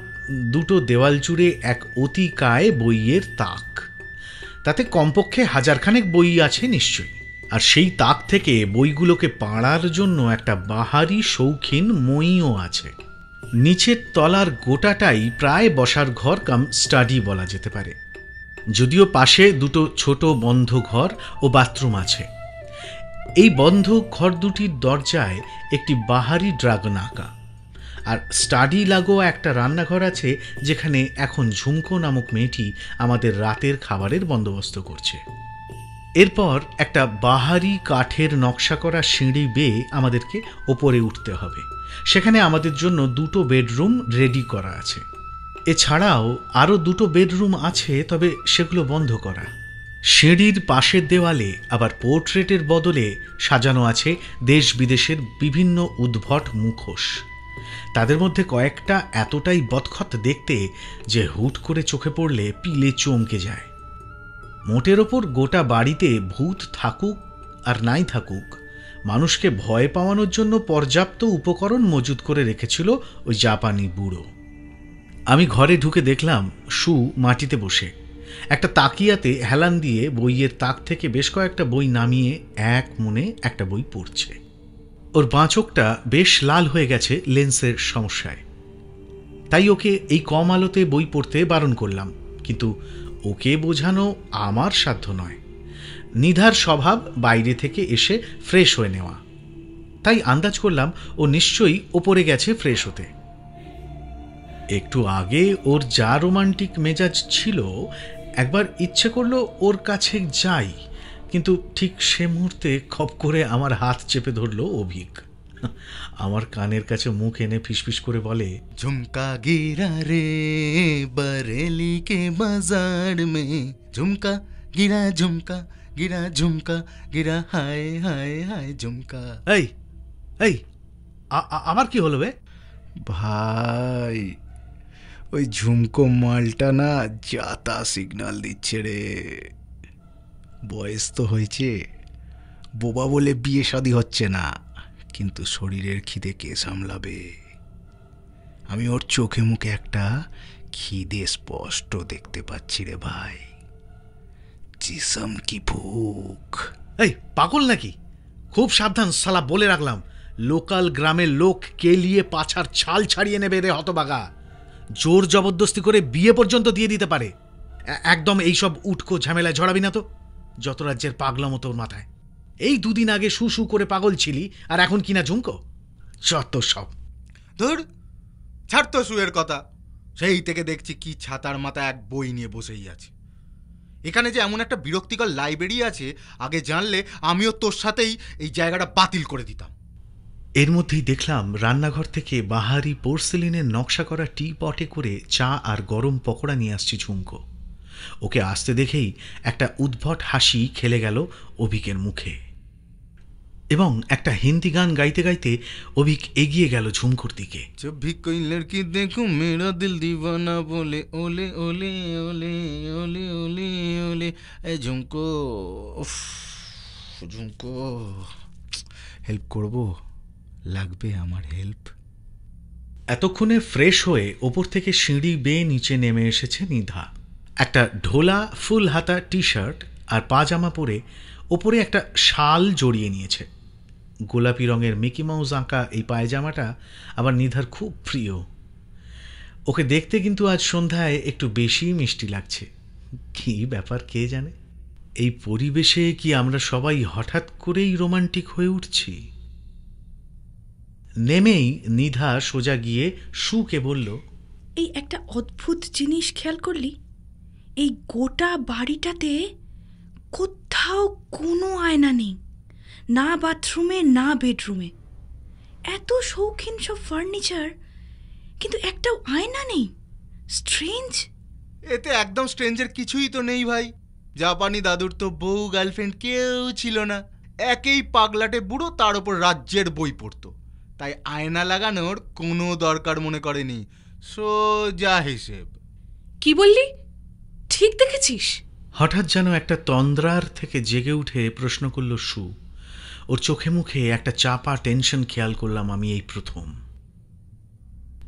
2 দেওয়াল জুড়ে এক অতিকায় বইয়ের তাক। তাতে কমপক্ষে 1000খানেক বই আছে নিশ্চয়ই। আর সেই তাক থেকে বইগুলোকে পাড়ার জন্য একটা বাহারি শৌখিন মইও আছে। নিচের তলার গোটাটাই প্রায় বসার ঘর কাম স্টাডি বলা যেতে পারে, যদিও পাশে 2 ছোট বন্ধ ঘর ও বাথরুম আছে। এই বন্ধ ঘর দুটির দরজায় একটি বাহারি ড্রাগন আঁকা, আর স্টাডি লাগোয়া একটা রান্নাঘর আছে যেখানে এখন ঝুমকো নামক মেয়েটি আমাদের রাতের খাবারের বন্দোবস্ত করছে। এরপর একটা বাহারি কাঠের নকশা করা সিঁড়ি বেয়ে আমাদেরকে ওপরে উঠতে হবে। সেখানে আমাদের জন্য 2 বেডরুম রেডি করা আছে। এছাড়াও আরও 2 বেডরুম আছে, তবে সেগুলো বন্ধ করা। সিঁড়ির পাশের দেওয়ালে আবার পোর্ট্রেটের বদলে সাজানো আছে দেশ বিদেশের বিভিন্ন উদ্ভট মুখোশ। তাদের মধ্যে কয়েকটা এতটাই বদখত দেখতে যে হুট করে চোখে পড়লে পিলে চমকে যায়। মোটের ওপর গোটা বাড়িতে ভূত থাকুক আর নাই থাকুক, মানুষকে ভয় পাওয়ানোর জন্য পর্যাপ্ত উপকরণ মজুত করে রেখেছিল ওই জাপানি বুড়ো। আমি ঘরে ঢুকে দেখলাম সু মাটিতে বসে একটা তাকিয়াতে হেলান দিয়ে বইয়ের তাক থেকে বেশ কয়েকটা বই নামিয়ে এক মনে একটা বই পড়ছে। ওর বাঁ চোখটা বেশ লাল হয়ে গেছে লেন্সের সমস্যায়, তাই ওকে এই কম আলোতে বই পড়তে বারণ করলাম, কিন্তু ওকে বোঝানো আমার সাধ্য নয়। নিধার স্বভাব বাইরে থেকে এসে ফ্রেশ হয়ে নেওয়া, তাই আন্দাজ করলাম ও নিশ্চয়ই ওপরে গেছে ফ্রেশ হতে। একটু আগে ওর যা রোমান্টিক মেজাজ ছিল, একবার ইচ্ছে করলো ওর কাছে যাই, কিন্তু ঠিক সে মুহূর্তে খপ করে আমার হাত চেপে ধরল অভিক। আমার কানের কাছে মুখ এনে ফিসফিস করে বলে, झुमका गिरा रे बरेली के बाजार में, झुमका गिरा झुमका गिरा हाय हाय हाय झुमका। এই এই আমার কি হলো বে? ভাই, ওই ঝুমকো মালটা না যাতা সিগন্যাল দিচ্ছে রে। বয়স তো হয়েছে, বোবা বলে বিয়ে শাদী হচ্ছে না, কিন্তু শরীরের খিদে কে সামলাবে? আমি ওর চোখে মুখে একটা খিদে স্পষ্ট দেখতে পাচ্ছি রে ভাই। জিসম কি ভুক। এই পাগল নাকি? খুব সাবধান শালা, বলে রাখলাম, লোকাল গ্রামের লোক কেলিয়ে পাছার ছাল ছাড়িয়ে নেবে রে হতবাগা। জোর জবরদস্তি করে বিয়ে পর্যন্ত দিয়ে দিতে পারে। একদম এইসব উটকো ঝামেলায় জড়াবি না তো। যত রাজ্যের পাগলামো তোর মাথায়। এই দুদিন আগে শু শু করে পাগল ছিলি, আর এখন কিনা ঝুমকো। যত সব। ধুর, ছাড় তো শুয়ের কথা। সেই থেকে দেখছি কি ছাতার মাথা এক বই নিয়ে বসেই আছে। এখানে যে এমন একটা বিরক্তিকর লাইব্রেরি আছে, আগে জানলে আমিও তোর সাথেই এই জায়গাটা বাতিল করে দিতাম। এর মধ্যেই দেখলাম রান্নাঘর থেকে বাহারি পোর্সেলিনের নকশা করা টি পটে করে চা আর গরম পকোড়া নিয়ে আসছে ঝুমকো। ওকে আসতে দেখেই একটা উদ্ভট হাসি খেলে গেল অভিকের মুখে, এবং একটা হিন্দি গান গাইতে গাইতে অভিক এগিয়ে গেল ঝুমকোর দিকে। जब भी कोई लड़की देखूं मेरा दिल दीवाना बोले ओले ओले ओले ओले ओले ओले। ए झुमको, উফ, ঝুমকো, হেল্প করব? লাগবে আমার হেল্প? এতক্ষণে ফ্রেশ হয়ে ওপর থেকে সিঁড়ি বেয়ে নিচে নেমে এসেছে নিধা। একটা ঢোলা ফুল হাতা টি শার্ট আর পাজামা পরে ওপরে একটা শাল জড়িয়ে নিয়েছে। গোলাপি রঙের মিকি মাউস আঁকা এই পায়জামাটা আবার নিধার খুব প্রিয়। ওকে দেখতে কিন্তু আজ সন্ধ্যায় একটু বেশি মিষ্টি লাগছে। কী ব্যাপার কে জানে? এই পরিবেশে কি আমরা সবাই হঠাৎ করেই রোমান্টিক হয়ে উঠছি? নেমেই নিধা সোজা গিয়ে সুকে বলল, এই একটা অদ্ভুত জিনিস খেয়াল করলি? এই গোটা বাড়িটাতে কোথাও কোনো আয়না নেই, না বাথরুমে না বেডরুমে। এত শৌখিন সব ফার্নিচার, কিন্তু একটাও আয়না নেই। স্ট্রেঞ্জ। এতে একদম স্ট্রেঞ্জের কিছুই তো নেই ভাই। জাপানি দাদুর তো বউ গার্লফ্রেন্ড কেউ ছিল না। একেই পাগলাটে বুড়ো, তার ওপর রাজ্যের বই পড়তো, তাই আয়না লাগানোর কোনো দরকার মনে করেনি। সোজা হিসেব। কি বললি? ঠিক দেখেছিস? হঠাৎ যেন একটা তন্দ্রার থেকে জেগে উঠে প্রশ্ন করল সু। ওর চোখে মুখে একটা চাপা টেনশন খেয়াল করলাম আমি এই প্রথম।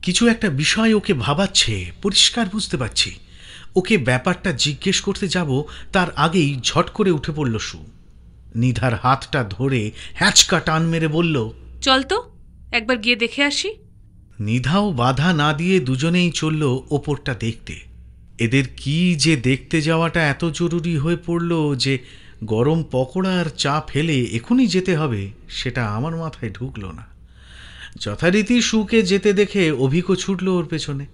কিছু একটা বিষয় ওকে ভাবাচ্ছে, পরিষ্কার বুঝতে পারছি। ওকে ব্যাপারটা জিজ্ঞেস করতে যাব তার আগেই ঝট করে উঠে পড়ল সু। নিধার হাতটা ধরে হ্যাঁচকা টান মেরে বলল, চল তো একবার গিয়ে দেখে আসি। নিধাও বাধা না দিয়ে দুজনেই চলল ওপরটা দেখতে। এদের কি যে দেখতে যাওয়াটা এত জরুরি হয়ে পড়ল যে গরম পকোড়া আর চা ফেলে এখনই যেতে হবে, সেটা আমার মাথায় ঢুকল না। যথারীতি সুকে যেতে দেখে অভিকও ছুটল ওর পেছনে।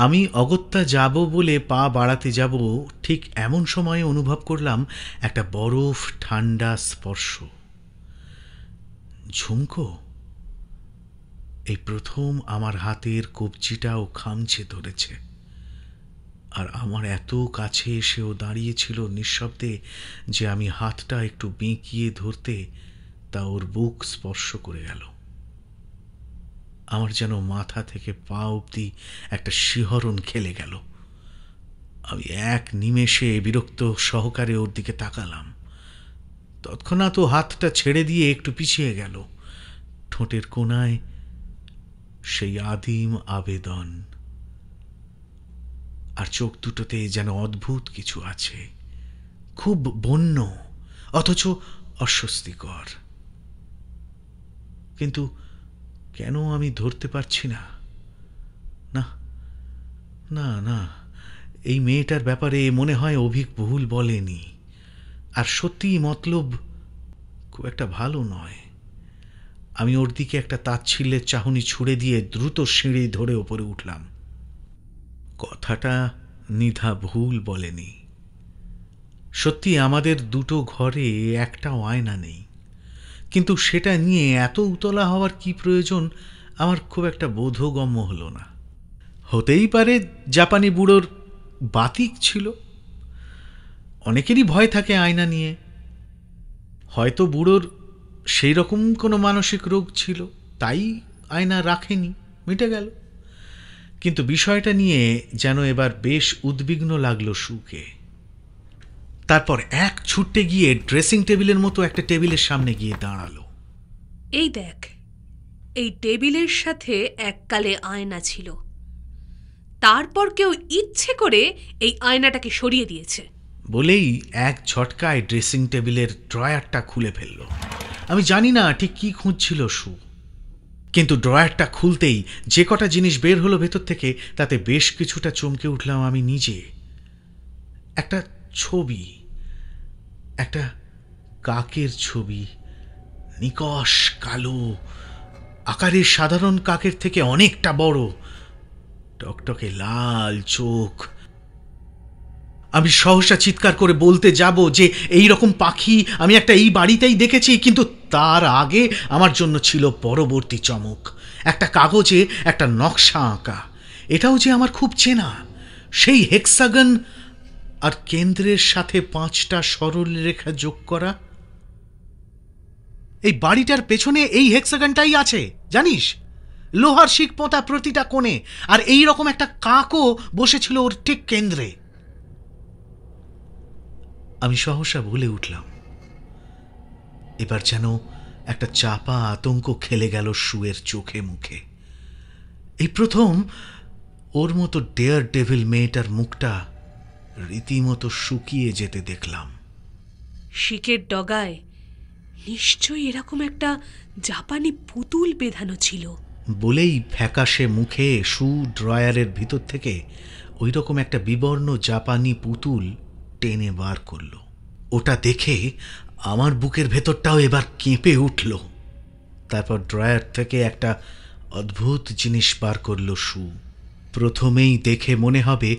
আমি অগত্যা যাব বলে পা বাড়াতে যাব, ঠিক এমন সময়ে অনুভব করলাম একটা বরফ ঠান্ডা স্পর্শ। ঝুমকো এই প্রথম আমার হাতের কবজিটাও খামচে ধরেছে, আর আমার এত কাছে এসেও দাঁড়িয়েছিল নিঃশব্দে যে আমি হাতটা একটু বেঁকিয়ে ধরতে তা ওর বুক স্পর্শ করে গেল। আমার যেন মাথা থেকে পা অবধি একটা শিহরণ খেলে গেল। আমি এক নিমেষে বিরক্ত সহকারে ওর দিকে তাকালাম। তৎক্ষণাৎ ও হাতটা ছেড়ে দিয়ে একটু পিছিয়ে গেল। ঠোঁটের কোণায় সেই আদিম আবেদন, আর চোখ দুটোতে যেন অদ্ভুত কিছু আছে, খুব বন্য অথচ অস্বস্তিকর। কিন্তু কেন আমি ধরতে পারছি না। না না না, এই মেয়েটার ব্যাপারে মনে হয় অভিক ভুল বলেনি, আর সত্যিই মতলব খুব একটা ভালো নয়। আমি ওর দিকে একটা তাচ্ছিল্যের চাহনি ছুড়ে দিয়ে দ্রুত সিঁড়ি ধরে ওপরে উঠলাম। কথাটা নিধা ভুল বলেনি। সত্যি আমাদের দুটো ঘরে একটাও আয়না নেই, কিন্তু সেটা নিয়ে এত উতলা হওয়ার কি প্রয়োজন আমার খুব একটা বোধগম্য হলো না। হতেই পারে জাপানি বুড়োর বাতিক ছিল। অনেকেরই ভয় থাকে আয়না নিয়ে। হয়তো বুড়োর সেই রকম কোনো মানসিক রোগ ছিল, তাই আয়না রাখেনি, মিটে গেল। কিন্তু বিষয়টা নিয়ে যেন এবার বেশ উদ্বিগ্ন লাগলো সুকে। তারপর এক ছুটতে গিয়ে ড্রেসিং টেবিলের মতো একটা টেবিলের সামনে গিয়ে দাঁড়ালো। এই দেখ, এই টেবিলের সাথে এককালে আয়না ছিল, তারপর কেউ ইচ্ছে করে এই আয়নাটাকে সরিয়ে দিয়েছে বলেই এক ঝটকায় ড্রেসিং টেবিলের ড্রয়ারটা খুলে ফেলল। আমি জানি না ঠিক কি খুঁজছিল সু, কিন্তু ড্রয়ারটা খুলতেই যে কটা জিনিস বের হলো ভেতর থেকে, তাতে বেশ কিছুটা চমকে উঠলাম আমি নিজে। একটা ছবি, একটা কাকের ছবি, নিকষ কালো, আকারের সাধারণ কাকের থেকে অনেকটা বড়, টকটকে লাল চোখ। আমি সহসা চিৎকার করে বলতে যাব যে এই রকম পাখি আমি একটা এই বাড়িতেই দেখেছি, কিন্তু তার আগে আমার জন্য ছিল পরবর্তী চমক। একটা কাগজে একটা নকশা আঁকা, এটাও যে আমার খুব চেনা, সেই হেক্সাগন, আর কেন্দ্রের সাথে 5টা সরল রেখা যোগ করা। এই বাড়িটার পেছনে এই হেক্সাগনটাই আছে, জানিস, লোহার শিক পোঁতা প্রতিটা কোণে, আর এই রকম একটা কাকও বসেছিল ওর ঠিক কেন্দ্রে। আমি সহসা বলে উঠলাম। এবার যেন একটা চাপা আতঙ্ক খেলে গেল সুয়ের চোখে মুখে। এই প্রথম ওর মতো ডেয়ার ডেভিল মেয়েটার মুখটা রীতিমতো শুকিয়ে যেতে দেখলাম। শিকের ডগায় নিশ্চয়ই এরকম একটা জাপানি পুতুল বেঁধানো ছিল বলেই ফ্যাকাশে মুখে সু ড্রয়ারের ভিতর থেকে ওই রকম একটা বিবর্ণ জাপানি পুতুল টেনে বার করল। ওটা দেখে আমার বুকের ভেতরটাও এবার কেঁপে উঠল। তারপর ড্রয়ার থেকে একটা অদ্ভুত জিনিস বার করল সু। প্রথমেই দেখে মনে হবে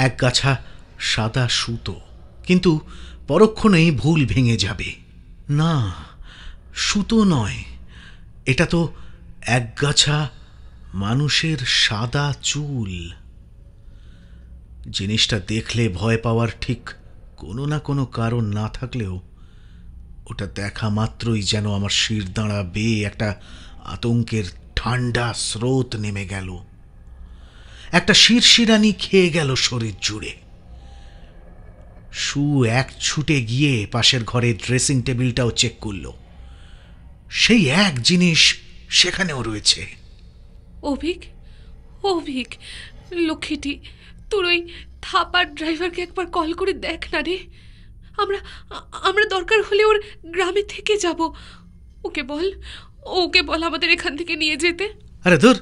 এক গাছা সাদা সুতো, কিন্তু পরক্ষণেই ভুল ভেঙে যাবে। না, সুতো নয়, এটা তো একগাছা মানুষের সাদা চুল। জিনিসটা দেখলে ভয় পাওয়ার ঠিক কোনো না কোনো কারণ না থাকলেও ওটা দেখা মাত্রই যেন আমার শিরদাঁড়া বেয়ে একটা আতঙ্কের ঠান্ডা স্রোত নেমে গেল। একটা শিরশিরানি খেয়ে গেল শরীর জুড়ে। সু এক ছুটে গিয়ে পাশের ঘরে ড্রেসিং টেবিলটাও চেক করল। সেই এক জিনিস সেখানেও রয়েছে। অভিক, অভিক, লক্ষ্মীটি, তোর ওই থাপার ড্রাইভারকে একবার কল করে দেখ না রে। আমরা দরকার হলে ওর গ্রামে থেকে যাব। ওকে বল আমাদের এখান থেকে নিয়ে যেতে। আরে ধুর,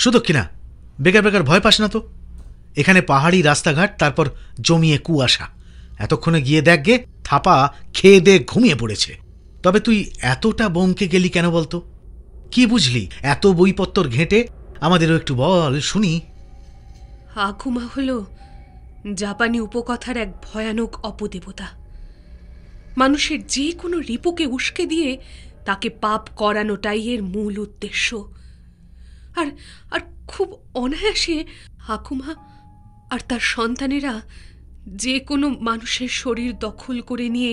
শুধু কিনা বেকার বেকার ভয় পাস না তো। এখানে পাহাড়ি রাস্তাঘাট, তারপর জমিয়ে কুয়াশা। এতক্ষণে গিয়ে দেখ গে, থাপা খেয়ে দে ঘুমিয়ে পড়েছে। তবে তুই এতটা বমকে গেলি কেন বলতো? কি বুঝলি এত বইপত্তর ঘেঁটে? আমাদেরও একটু বল শুনি। আকুমা হলো জাপানি উপকথার এক ভয়ানক অপদেবতা। মানুষের যে কোনো রিপুকে উস্কে দিয়ে তাকে পাপ করানোটাই এর মূল উদ্দেশ্য। আর খুব অনায়াসে আকুমা আর তার সন্তানেরা যে কোনো মানুষের শরীর দখল করে নিয়ে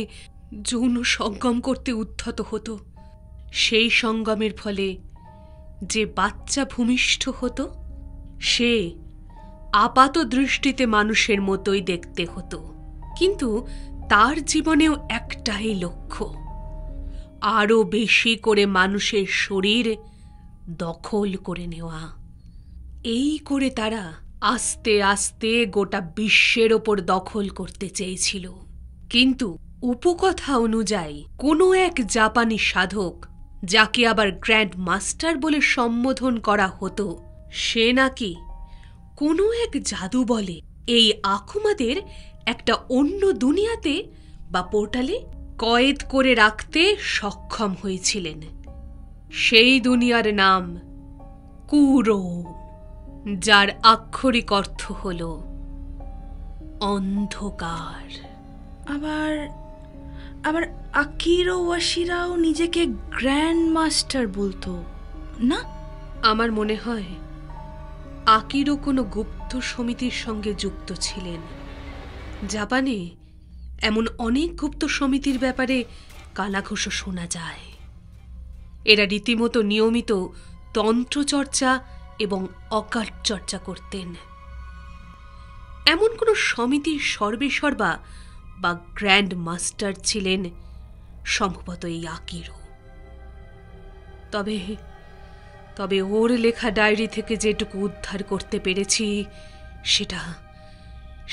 যৌন সঙ্গম করতে উদ্ধত হতো। সেই সঙ্গমের ফলে যে বাচ্চা ভূমিষ্ঠ হতো সে আপাত দৃষ্টিতে মানুষের মতোই দেখতে হতো, কিন্তু তার জীবনেও একটাই লক্ষ্য, আরো বেশি করে মানুষের শরীর দখল করে নেওয়া। এই করে তারা আস্তে আস্তে গোটা বিশ্বের ওপর দখল করতে চেয়েছিল। কিন্তু উপকথা অনুযায়ী কোনো এক জাপানি সাধক, যাকে আবার গ্র্যান্ড মাস্টার বলে সম্বোধন করা হতো, সে নাকি কোনো এক জাদু বলে এই আকুমাদের একটা অন্য দুনিয়াতে বা পোর্টালে কয়েদ করে রাখতে সক্ষম হয়েছিলেন। সেই দুনিয়ার নাম কুরো, যার আক্ষরিক অর্থ হল অন্ধকার। আবার আবার আকিরো ওয়াশিরাও নিজেকে গ্র্যান্ড মাস্টার বলতো না? আমার মনে হয় আকিরো কোনো গুপ্ত সমিতির সঙ্গে যুক্ত ছিলেন। জাপানে এমন অনেক গুপ্ত সমিতির ব্যাপারে কানাঘুষো শোনা যায়। এরা রীতিমতো নিয়মিত তন্ত্রচর্চা এবং অকাল্ট চর্চা করতেন। এমন কোন সমিতির সর্বেসর্বা বা গ্র্যান্ড মাস্টার ছিলেন সম্ভবত এই আকিরো। তবে তবে ওর লেখা ডায়েরি থেকে যেটুকু উদ্ধার করতে পেরেছি সেটা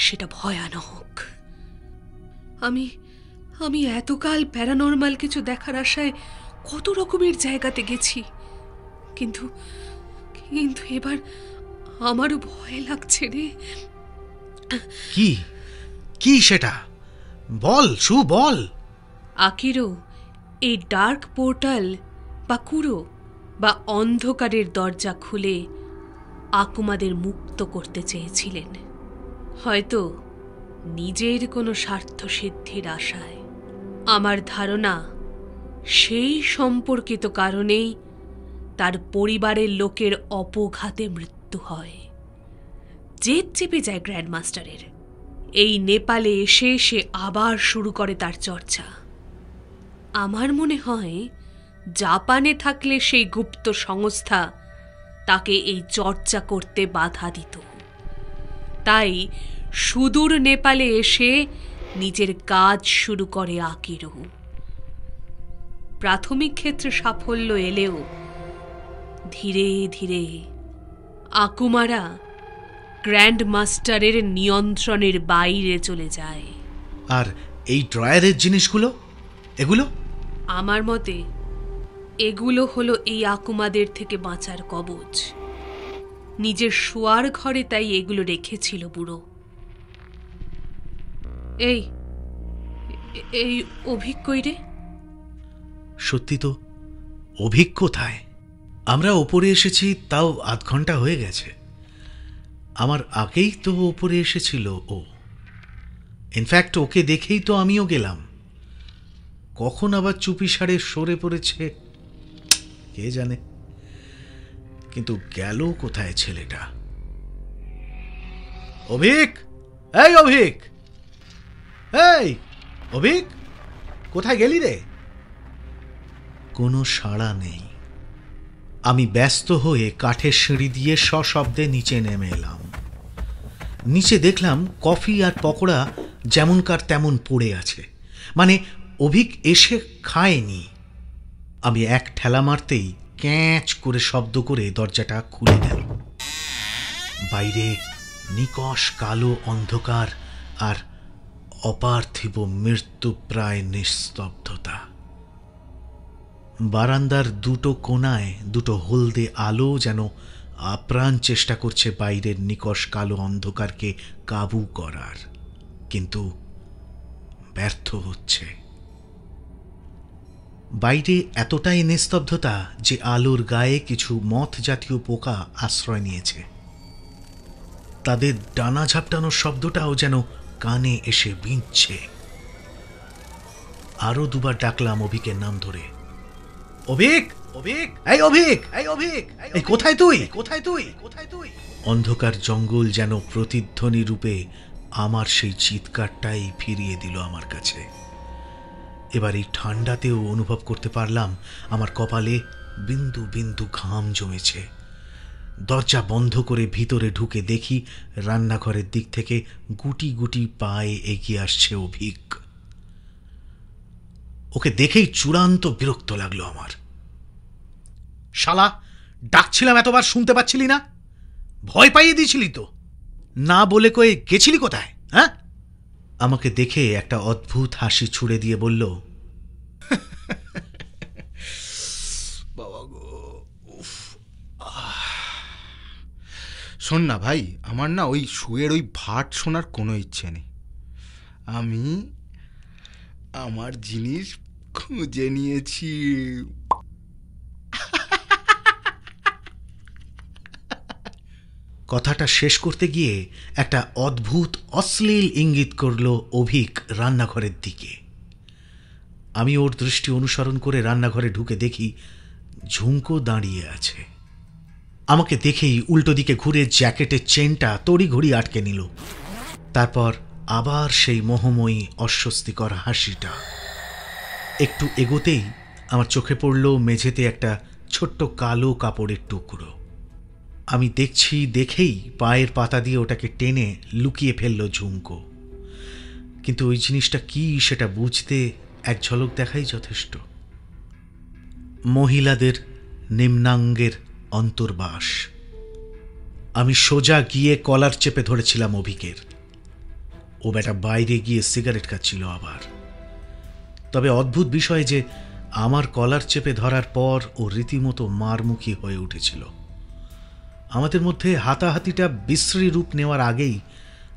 সেটা ভয়ানক। আমি এতকাল প্যারানর্মাল কিছু দেখার আশায় কত রকমের জায়গাতে গেছি, কিন্তু কিন্তু এবার আমারও ভয় লাগছে রে। কি কি সেটা বল, শু বল। আকিরো এই ডার্ক পোর্টাল বা কুরো বা অন্ধকারের দরজা খুলে আকুমাদের মুক্ত করতে চেয়েছিলেন, হয়তো নিজের কোনো স্বার্থ সিদ্ধির আশায়। আমার ধারণা সেই সম্পর্কিত কারণেই তার পরিবারের লোকের অপঘাতে মৃত্যু হয়। জেদ চেপে যায় গ্র্যান্ড মাস্টারের। এই নেপালে এসে সে আবার শুরু করে তার চর্চা। আমার মনে হয় জাপানে থাকলে সেই গুপ্ত সংস্থা তাকে এই চর্চা করতে বাধা দিত, তাই সুদূর নেপালে এসে নিজের কাজ শুরু করে আকিরো। প্রাথমিক ক্ষেত্রে সাফল্য এলেও ধীরে ধীরে আকুমারা গ্র্যান্ড মাস্টারের নিয়ন্ত্রণের বাইরে চলে যায়। আর এই ড্রয়ারের জিনিসগুলো, এগুলো? আমার মতে এগুলো হলো এই আকুমাদের থেকে বাঁচার কবচ। নিজের শোয়ার ঘরে তাই এগুলো রেখেছিল বুড়ো। এই এই অভিজ্ঞই রে। সত্যি তো, অভিক কোথায়? আমরা ওপরে এসেছি তাও আধ ঘন্টা হয়ে গেছে। আমার আগেই তো ওপরে এসেছিল ও। ইনফ্যাক্ট ওকে দেখেই তো আমিও গেলাম। কখন আবার চুপিসারে সরে পড়েছে কে জানে। কিন্তু গেল কোথায় ছেলেটা? অভিক, এই অভিক, এই অভিক, কোথায় গেলি রে? কোনো সাড়া নেই। আমি ব্যস্ত হয়ে কাঠের সিঁড়ি দিয়ে সশব্দে নিচে নেমে এলাম। নিচে দেখলাম কফি আর পকোড়া যেমনকার তেমন পড়ে আছে, মানে অভিক এসে খায়নি। আমি এক ঠেলা মারতেই ক্যাঁচ করে শব্দ করে দরজাটা খুলে গেল। বাইরে নিকষ কালো অন্ধকার আর অপার্থিব মৃত্যুপ্রায় নিস্তব্ধতা। বারান্দার দুটো কোণায় দুটো হলদে আলো যেন আপ্রাণ চেষ্টা করছে বাইরের নিকষ কালো অন্ধকারকে কাবু করার, কিন্তু ব্যর্থ হচ্ছে। বাইরে এতটাই নিস্তব্ধতা যে আলোর গায়ে কিছু মথ জাতীয় পোকা আশ্রয় নিয়েছে। তাদের ডানা ঝাপটানোর শব্দটাও যেন কানে এসে বিঁধছে। আরো দুবার ডাকলাম অভিকের নাম ধরে। অভিক, অভিক, এই অভিক, এই অভিক, এই কোথায় তুই, কোথায় তুই, কোথায় তুই? অন্ধকার জঙ্গল যেন প্রতিধ্বনি রূপে আমার সেই চিৎকারটাই ফিরিয়ে দিল আমার কাছে। এবার এই ঠান্ডাতেও অনুভব করতে পারলাম আমার কপালে বিন্দু বিন্দু ঘাম জমেছে। দরজা বন্ধ করে ভিতরে ঢুকে দেখি রান্নাঘরের দিক থেকে গুটি গুটি পায়ে এগিয়ে আসছে অভিক। ওকে দেখেই চূড়ান্ত বিরক্ত লাগলো আমার। শালা, ডাকছিলাম এতবার শুনতে পাচ্ছিলি না? ভয় পাইয়ে দিয়েছিলি তো? না বলে কয়ে গেছিলি কোথায়? হ্যাঁ? আমাকে দেখে একটা অদ্ভুত হাসি ছুড়ে দিয়ে বলল, বাবা গো, শোন না ভাই, আমার না ওই শুয়ের ওই ভাট শোনার কোনো ইচ্ছে নেই। আমি আমার জিনিস খুঁজে নিয়েছি। কথাটা শেষ করতে গিয়ে একটা অদ্ভুত অশ্লীল ইঙ্গিত করল অভিক রান্নাঘরের দিকে। আমি ওর দৃষ্টি অনুসরণ করে রান্নাঘরে ঢুকে দেখি ঝুমকো দাঁড়িয়ে আছে। আমাকে দেখেই উল্টো দিকে ঘুরে জ্যাকেটের চেনটা তড়িঘড়ি আটকে নিল। তারপর আবার সেই মোহময়ী অস্বস্তিকর হাসিটা। একটু এগোতেই আমার চোখে পড়ল মেঝেতে একটা ছোট্ট কালো কাপড়ের টুকরো। আমি দেখছি দেখেই পায়ের পাতা দিয়ে ওটাকে টেনে লুকিয়ে ফেলল ঝুমকো। কিন্তু ওই জিনিসটা কি সেটা বুঝতে এক ঝলক দেখাই যথেষ্ট। মহিলাদের নিম্নাঙ্গের অন্তর্বাস। আমি সোজা গিয়ে কলার চেপে ধরেছিলাম অভিকের। ও বেটা বাইরে গিয়ে সিগারেট খাচ্ছিল আবার। তবে অদ্ভুত বিষয় যে আমার কলার চেপে ধরার পর ও রীতিমতো মারমুখী হয়ে উঠেছিল। আমাদের মধ্যে হাতাহাতিটা বিশ্রী রূপ নেওয়ার আগেই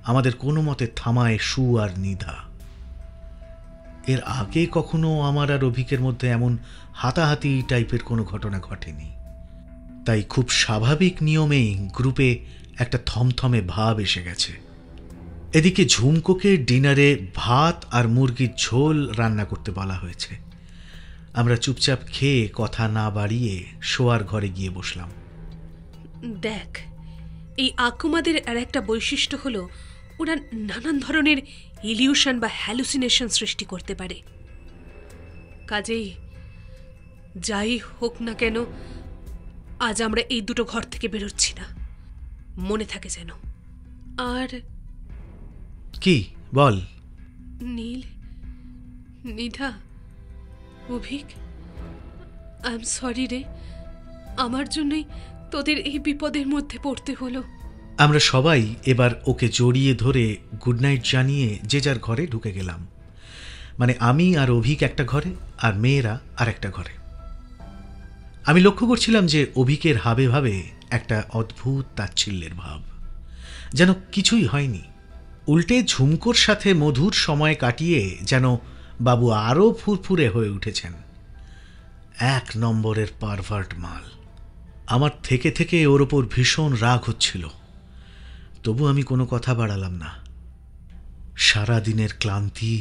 আমাদের কোনো মতে থামায় সু আর নিধা। এর আগে কখনো আমার আর অভিকের মধ্যে এমন হাতাহাতি টাইপের কোনো ঘটনা ঘটেনি। তাই খুব স্বাভাবিক নিয়মেই গ্রুপে একটা থমথমে ভাব এসে গেছে। এদিকে ঝুমকোকে ডিনারে ভাত আর মুরগির ঝোল রান্না করতে বলা হয়েছে। আমরা চুপচাপ খেয়ে কথা না বাড়িয়ে শোয়ার ঘরে গিয়ে বসলাম। দেখ, এই আকুমাদের আর একটা বৈশিষ্ট্য হলো ওরা নানান ধরনের ইলিউশন বা হ্যালুসিনেশন সৃষ্টি করতে পারে। কাজেই যাই হোক না কেন, আজ আমরা এই দুটো ঘর থেকে বেরোচ্ছি না, মনে থাকে যেন। আর কি বল? Neel, Nidha, Avik, I am sorry রে, আমার জন্যই তোদের এই বিপদের মধ্যে পড়তে হলো। আমরা সবাই এবার ওকে জড়িয়ে ধরে গুড নাইট জানিয়ে যে যার ঘরে ঢুকে গেলাম। মানে আমি আর অভিক একটা ঘরে, আর মেয়েরা আর একটা ঘরে। আমি লক্ষ্য করছিলাম যে অভিকের হাবে ভাবে একটা অদ্ভুত তাচ্ছিল্যের ভাব, যেন কিছুই হয়নি। উল্টে ঝুমকোর সাথে মধুর সময় কাটিয়ে যেন বাবু আরও ফুরফুরে হয়ে উঠেছেন। এক নম্বরের পারভার্ট মাল। আমার থেকে থেকে ওর ওপর ভীষণ রাগ হচ্ছিল, তবু আমি কোনো কথা বাড়ালাম না। সারাদিনের ক্লান্তি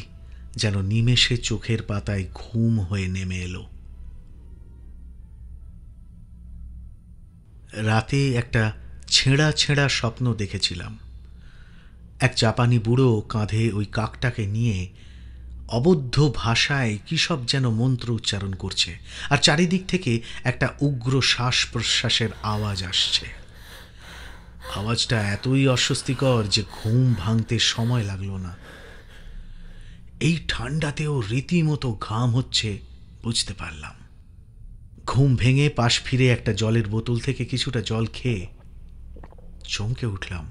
যেন নিমেষে চোখের পাতায় ঘুম হয়ে নেমে এলো। রাতে একটা ছেঁড়া ছেঁড়া স্বপ্ন দেখেছিলাম। এক জাপানি বুড়ো কাঁধে ওই কাকটাকে নিয়ে অবদ্ধ ভাষায় কী সব যেন মন্ত্র উচ্চারণ করছে, আর চারিদিক থেকে একটা উগ্র শ্বাস প্রশ্বাসের আওয়াজ আসছে। আওয়াজটা এতই অস্বস্তিকর যে ঘুম ভাঙতে সময় লাগলো না। এই ঠান্ডাতেও রীতিমতো ঘাম হচ্ছে বুঝতে পারলাম। ঘুম ভেঙে পাশ ফিরে একটা জলের বোতল থেকে কিছুটা জল খেয়ে চমকে উঠলাম।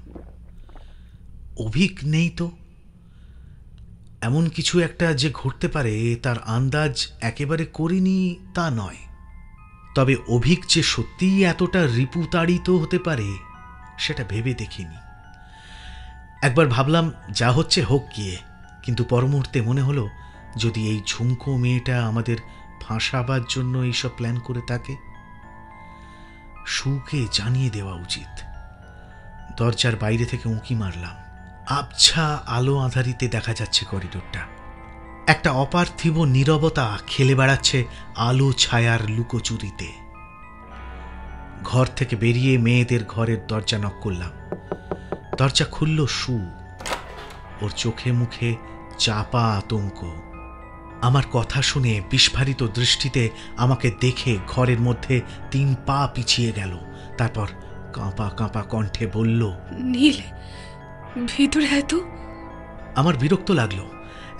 অভিক নেই তো। এমন কিছু একটা যে ঘটতে পারে তার আন্দাজ একেবারে করিনি তা নয়, তবে অভিক যে সত্যিই এতটা রিপুতাড়িত হতে পারে সেটা ভেবে দেখিনি। একবার ভাবলাম যা হচ্ছে হোক গিয়ে, কিন্তু পর মুহূর্তে মনে হলো যদি এই ঝুমকো মেয়েটা আমাদের ফাঁসাবার জন্য এইসব প্ল্যান করে থাকে, সুকে জানিয়ে দেওয়া উচিত। দরজার বাইরে থেকে উঁকি মারলাম। আবছা আলো আঁধারিতে দেখা যাচ্ছে করিডোরটা। একটা অপার্থিব নীরবতা খেলে বেড়াচ্ছে আলো ছায়ার লুকোচুরিতে। ঘর থেকে বেরিয়ে মেয়েদের ঘরের দরজা নক করলাম। দরজা খুলল সু। ওর চোখে মুখে চাপা আতঙ্ক। আমার কথা শুনে বিস্ফারিত দৃষ্টিতে আমাকে দেখে ঘরের মধ্যে 3 পা পিছিয়ে গেল। তারপর কাঁপা কাঁপা কণ্ঠে বলল, নীল, ভিতরে আয় তো। আমার বিরক্ত লাগলো।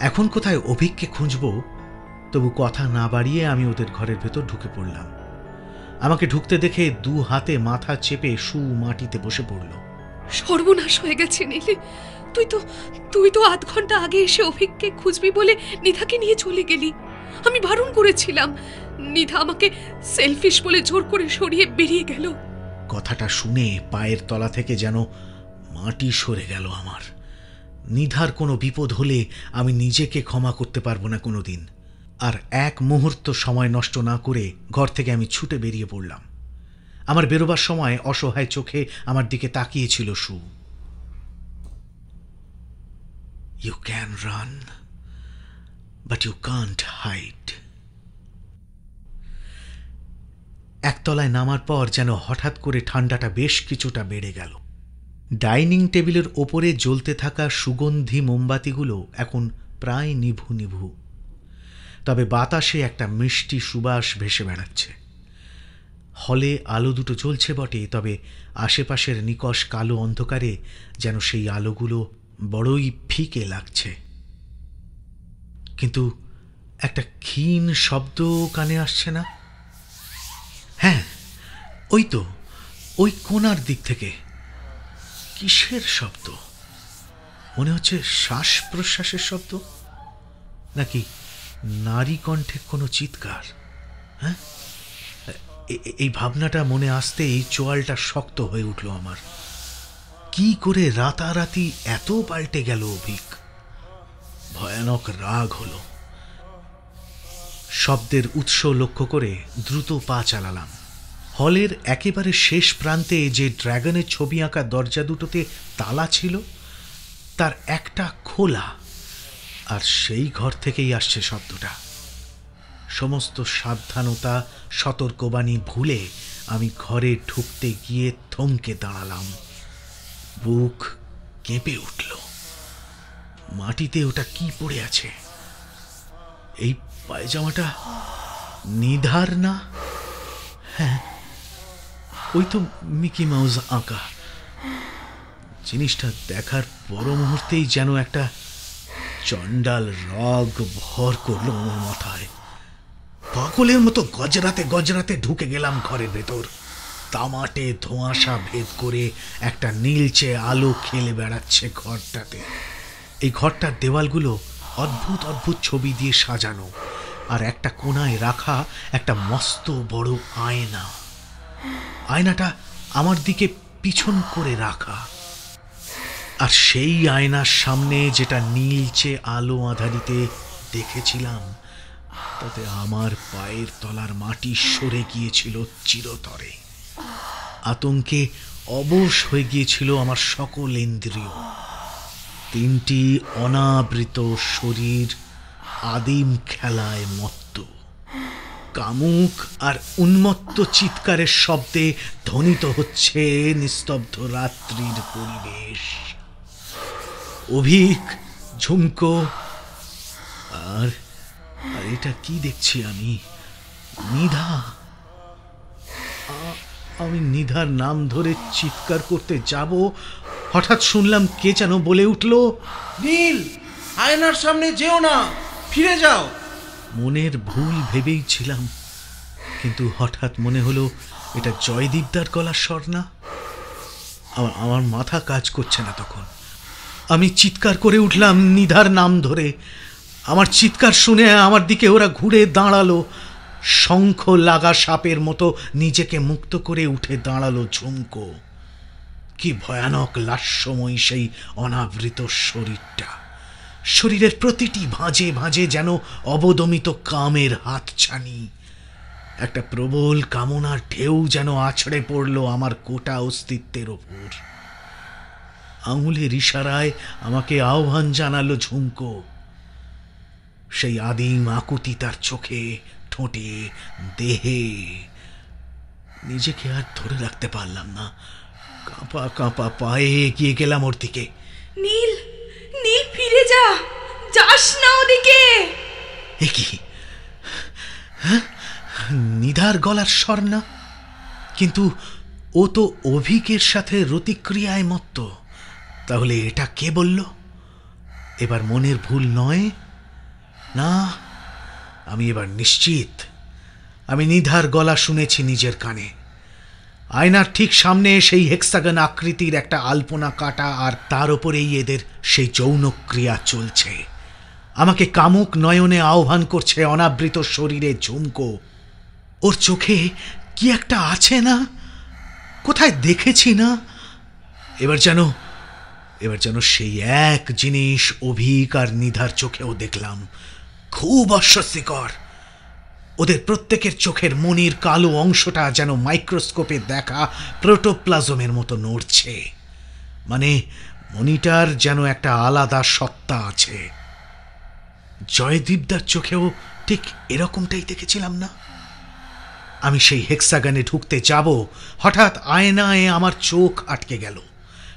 এখন কোথায় অভিককে খুঁজব? তবু কথা না বাড়িয়ে আমি ওদের ঘরের ভেতর ঢুকে পড়লাম। আমাকে ঢুকতে দেখে 2 হাতে মাথা চেপে সু মাটিতে বসে পড়ল। সর্বনাশ হয়ে গেছে নীল, তুই তো আধ ঘন্টা আগে এসে অভিককে খুঁজবি বলে নিধাকে নিয়ে চলে গেলি। আমি বারণ করেছিলাম, নিধা আমাকে সেলফিশ বলে জোর করে সরিয়ে বেরিয়ে গেল। কথাটা শুনে পায়ের তলা থেকে যেন মাটি সরে গেল আমার। নিধার কোনো বিপদ হলে আমি নিজেকে ক্ষমা করতে পারবো না কোনোদিন। আর 1 মুহূর্ত সময় নষ্ট না করে ঘর থেকে আমি ছুটে বেরিয়ে পড়লাম। আমার বেরোবার সময় অসহায় চোখে আমার দিকে তাকিয়েছিল Sue. You can run, but you can't hide. একতলায় নামার পর যেন হঠাৎ করে ঠান্ডাটা বেশ কিছুটা বেড়ে গেল। ডাইনিং টেবিলের ওপরে জ্বলতে থাকা সুগন্ধি মোমবাতিগুলো এখন প্রায় নিভু নিভু, তবে বাতাসে একটা মিষ্টি সুবাস ভেসে বেড়াচ্ছে। হলে আলো দুটো জ্বলছে বটে, তবে আশেপাশের নিকষ কালো অন্ধকারে যেন সেই আলোগুলো বড়ই ফিকে লাগছে। কিন্তু একটা ক্ষীণ শব্দ কানে আসছে না? হ্যাঁ, ওই তো, ওই কোণার দিক থেকে। কিসের শব্দ? মনে হচ্ছে শ্বাস প্রশ্বাসের শব্দ, নাকি নারী কণ্ঠের কোনো চিৎকার। হ্যাঁ, এই ভাবনাটা মনে আসতেই চোয়ালটা শক্ত হয়ে উঠল আমার। কি করে রাতারাতি এত পাল্টে গেল অভিক? ভয়ানক রাগ হলো। শব্দের উৎস লক্ষ্য করে দ্রুত পা চালালাম। হলের একেবারে শেষ প্রান্তে যে ড্রাগনের ছবি আঁকা দরজা দুটোতে তালা ছিল, তার একটা খোলা, আর সেই ঘর থেকেই আসছে শব্দটা। সমস্ত সাবধানতা সতর্কবাণী ভুলে আমি ঘরে ঢুকতে গিয়ে থমকে দাঁড়ালাম। বুক কেঁপে উঠল। মাটিতে ওটা কি পড়ে আছে? এই পায়জামাটা নিধার না? হ্যাঁ, ওই তো মিকি মাউস আঁকা। জিনিসটা দেখার পর মুহূর্তেই যেন একটা চণ্ডাল রাগ ভর করলো আমার মাথায়। পাগলের মতো গজরাতে গজরাতে ঢুকে গেলাম ঘরের ভেতর। তামাটে ধোঁয়াশা ভেদ করে একটা নীলচে আলো খেলে বেড়াচ্ছে ঘরটাতে। এই ঘরটার দেওয়ালগুলো অদ্ভুত অদ্ভুত ছবি দিয়ে সাজানো, আর একটা কোণায় রাখা একটা মস্ত বড় আয়না। আয়নাটা আমার দিকে পিছন করে রাখা, আর সেই আয়নার সামনে যেটা নীলচে আলো আঁধারিতে দেখেছিলাম, তাতে আমার পায়ের তলার মাটি সরে গিয়েছিল চিরতরে। আতঙ্কে অবশ হয়ে গিয়েছিল আমার সকল ইন্দ্রিয়। 3টি অনাবৃত শরীর আদিম খেলায় মত্ত। কামুক আর উন্মত্ত চিৎকারের শব্দে ধ্বনিত হচ্ছে নিস্তব্ধ রাত্রির পরিবেশ। অভিক, ঝুমকো, আর এটা কি দেখছি আমি? নিধা। আমি নিধার নাম ধরে চিৎকার করতে যাব, হঠাৎ শুনলাম কে যেন বলে উঠল, নীল, আয়নার সামনে যেও না, ফিরে যাও। মনের ভুল ভেবেই ছিলাম, কিন্তু হঠাৎ মনে হলো এটা জয়দীপদার গলার স্বর না। আমার মাথা কাজ করছে না তখন। আমি চিৎকার করে উঠলাম নিধার নাম ধরে। আমার চিৎকার শুনে আমার দিকে ওরা ঘুরে দাঁড়ালো। শঙ্খ লাগা সাপের মতো নিজেকে মুক্ত করে উঠে দাঁড়ালো ঝুমকো। কি ভয়ানক লাস্যময়ী সেই অনাবৃত শরীরটা। শরীরের প্রতিটি ভাঁজে ভাঁজে যেন অবদমিত কামের হাতছানি। একটা প্রবল কামনার ঢেউ যেন আছড়ে পড়ল আমার গোটা অস্তিত্বের ওপর। আঙুলের ইশারায় আমাকে আহ্বান জানালো ঝুমকো। সেই আদিম আকুতি তার চোখে, ঠোঁটে, দেহে। নিজেকে আর ধরে রাখতে পারলাম না। কাঁপা কাঁপা পায়ে এগিয়ে গেলাম ওর দিকে। নীল, নীল, ফিরে যা, যাস না ওদিকে। এ কি? হ্যাঁ, নিধার গলার স্বর না, কিন্তু ও তো অভিকের সাথে রতিক্রিয়ায় মত্ত। তাহলে এটা কে বলল? এবার মনের ভুল নয় না, আমি এবার নিশ্চিত আমি নিধার গলা শুনেছি নিজের কানে। আয়নার ঠিক সামনে সেই হেক্সাগন আকৃতির একটা আলপনা কাটা, আর তার উপরেই এদের সেই যৌন ক্রিয়া চলছে। আমাকে কামুক নয়নে আহ্বান করছে অনাবৃত শরীরে ঝুমকো। ওর চোখে কি একটা আছে না? কোথায় দেখেছি না? এবার যেন সেই এক জিনিস অভিক আর নিধার চোখেও দেখলাম। খুব অস্বস্তিকর। ওদের প্রত্যেকের চোখের মনির কালো অংশটা যেন মাইক্রোস্কোপে দেখা প্রোটোপ্লাজমের মতো নড়ছে। মানে মনিটার যেন একটা আলাদা সত্তা আছে। জয়দীপদার চোখেও ঠিক এরকমটাই দেখেছিলাম না? আমি সেই হেক্সাগনে ঢুকতে যাব, হঠাৎ আয়নায় আমার চোখ আটকে গেল।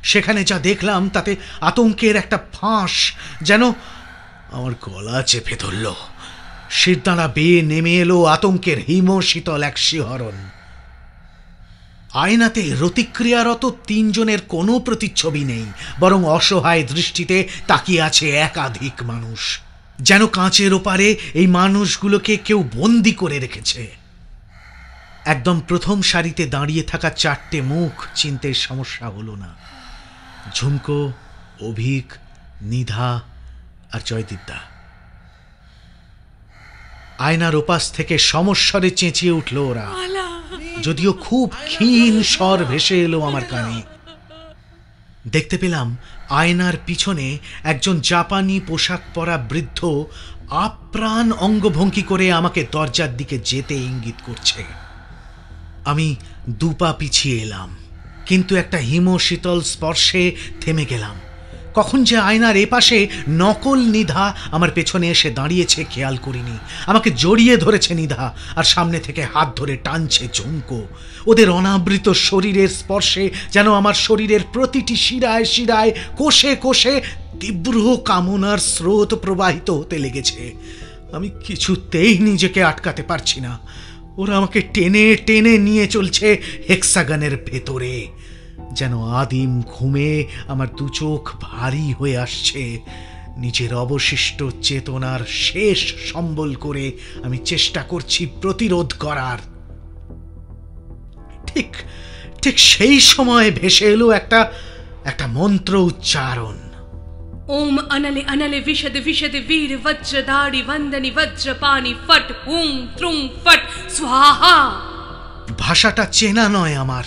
সেখানে যা দেখলাম তাতে আতঙ্কের একটা ফাঁস যেন আমার গলা চেপে ধরল। শিরদাঁড়া বেয়ে নেমে এলো আতঙ্কের হিমশীতল এক শিহরণ। আয়নাতে রতিক্রিয়ারত তিনজনের কোনো প্রতিচ্ছবি নেই, বরং অসহায় দৃষ্টিতে তাকিয়ে আছে একাধিক মানুষ। যেন কাঁচের ওপারে এই মানুষগুলোকে কেউ বন্দি করে রেখেছে। একদম প্রথম সারিতে দাঁড়িয়ে থাকা চারটে মুখ চিনতে সমস্যা হলো না। ঝুমকো, অভিক, নিধা আর জয়দীপদা। আয়নার ওপাশ থেকে সমস্বরে চেঁচিয়ে উঠল ওরা, যদিও খুব ক্ষীণ স্বর ভেসে এলো আমার কানে। দেখতে পেলাম আয়নার পিছনে একজন জাপানি পোশাক পরা বৃদ্ধ আপ্রাণ অঙ্গভঙ্গি করে আমাকে দরজার দিকে যেতে ইঙ্গিত করছে। আমি দুপা পিছিয়ে এলাম, কিন্তু একটা হিমশীতল স্পর্শে থেমে গেলাম। কখন যে আয়নার এপাশে নকল নিধা আমার পেছনে এসে দাঁড়িয়েছে খেয়াল করিনি। আমাকে জড়িয়ে ধরেছে নিধা, আর সামনে থেকে হাত ধরে টানছে ঝুমকো। ওদের অনাবৃত শরীরের স্পর্শে যেন আমার শরীরের প্রতিটি শিরায় শিরায়, কোষে কোষে তীব্র কামনার স্রোত প্রবাহিত হতে লেগেছে। আমি কিছুতেই নিজেকে আটকাতে পারছি না। ওরা আমাকে টেনে টেনে নিয়ে চলছে হেক্সাগনের ভেতরে। যেন আদিম ঘুমে আমার দু চোখ ভারী হয়ে আসছে। নিজের অবশিষ্ট চেতনার শেষ সম্বল করে আমি চেষ্টা করছি প্রতিরোধ করার। ঠিক ঠিক সেই সময় ভেসে এলো একটা মন্ত্র উচ্চারণ। ওম অনলে অনলে বিশদ বিশদ বীর বজ্রধারি বন্দনি বজ্রপানি ফট হুম ত্রুং ফট স্বাহা। ভাষাটা চেনা নয় আমার,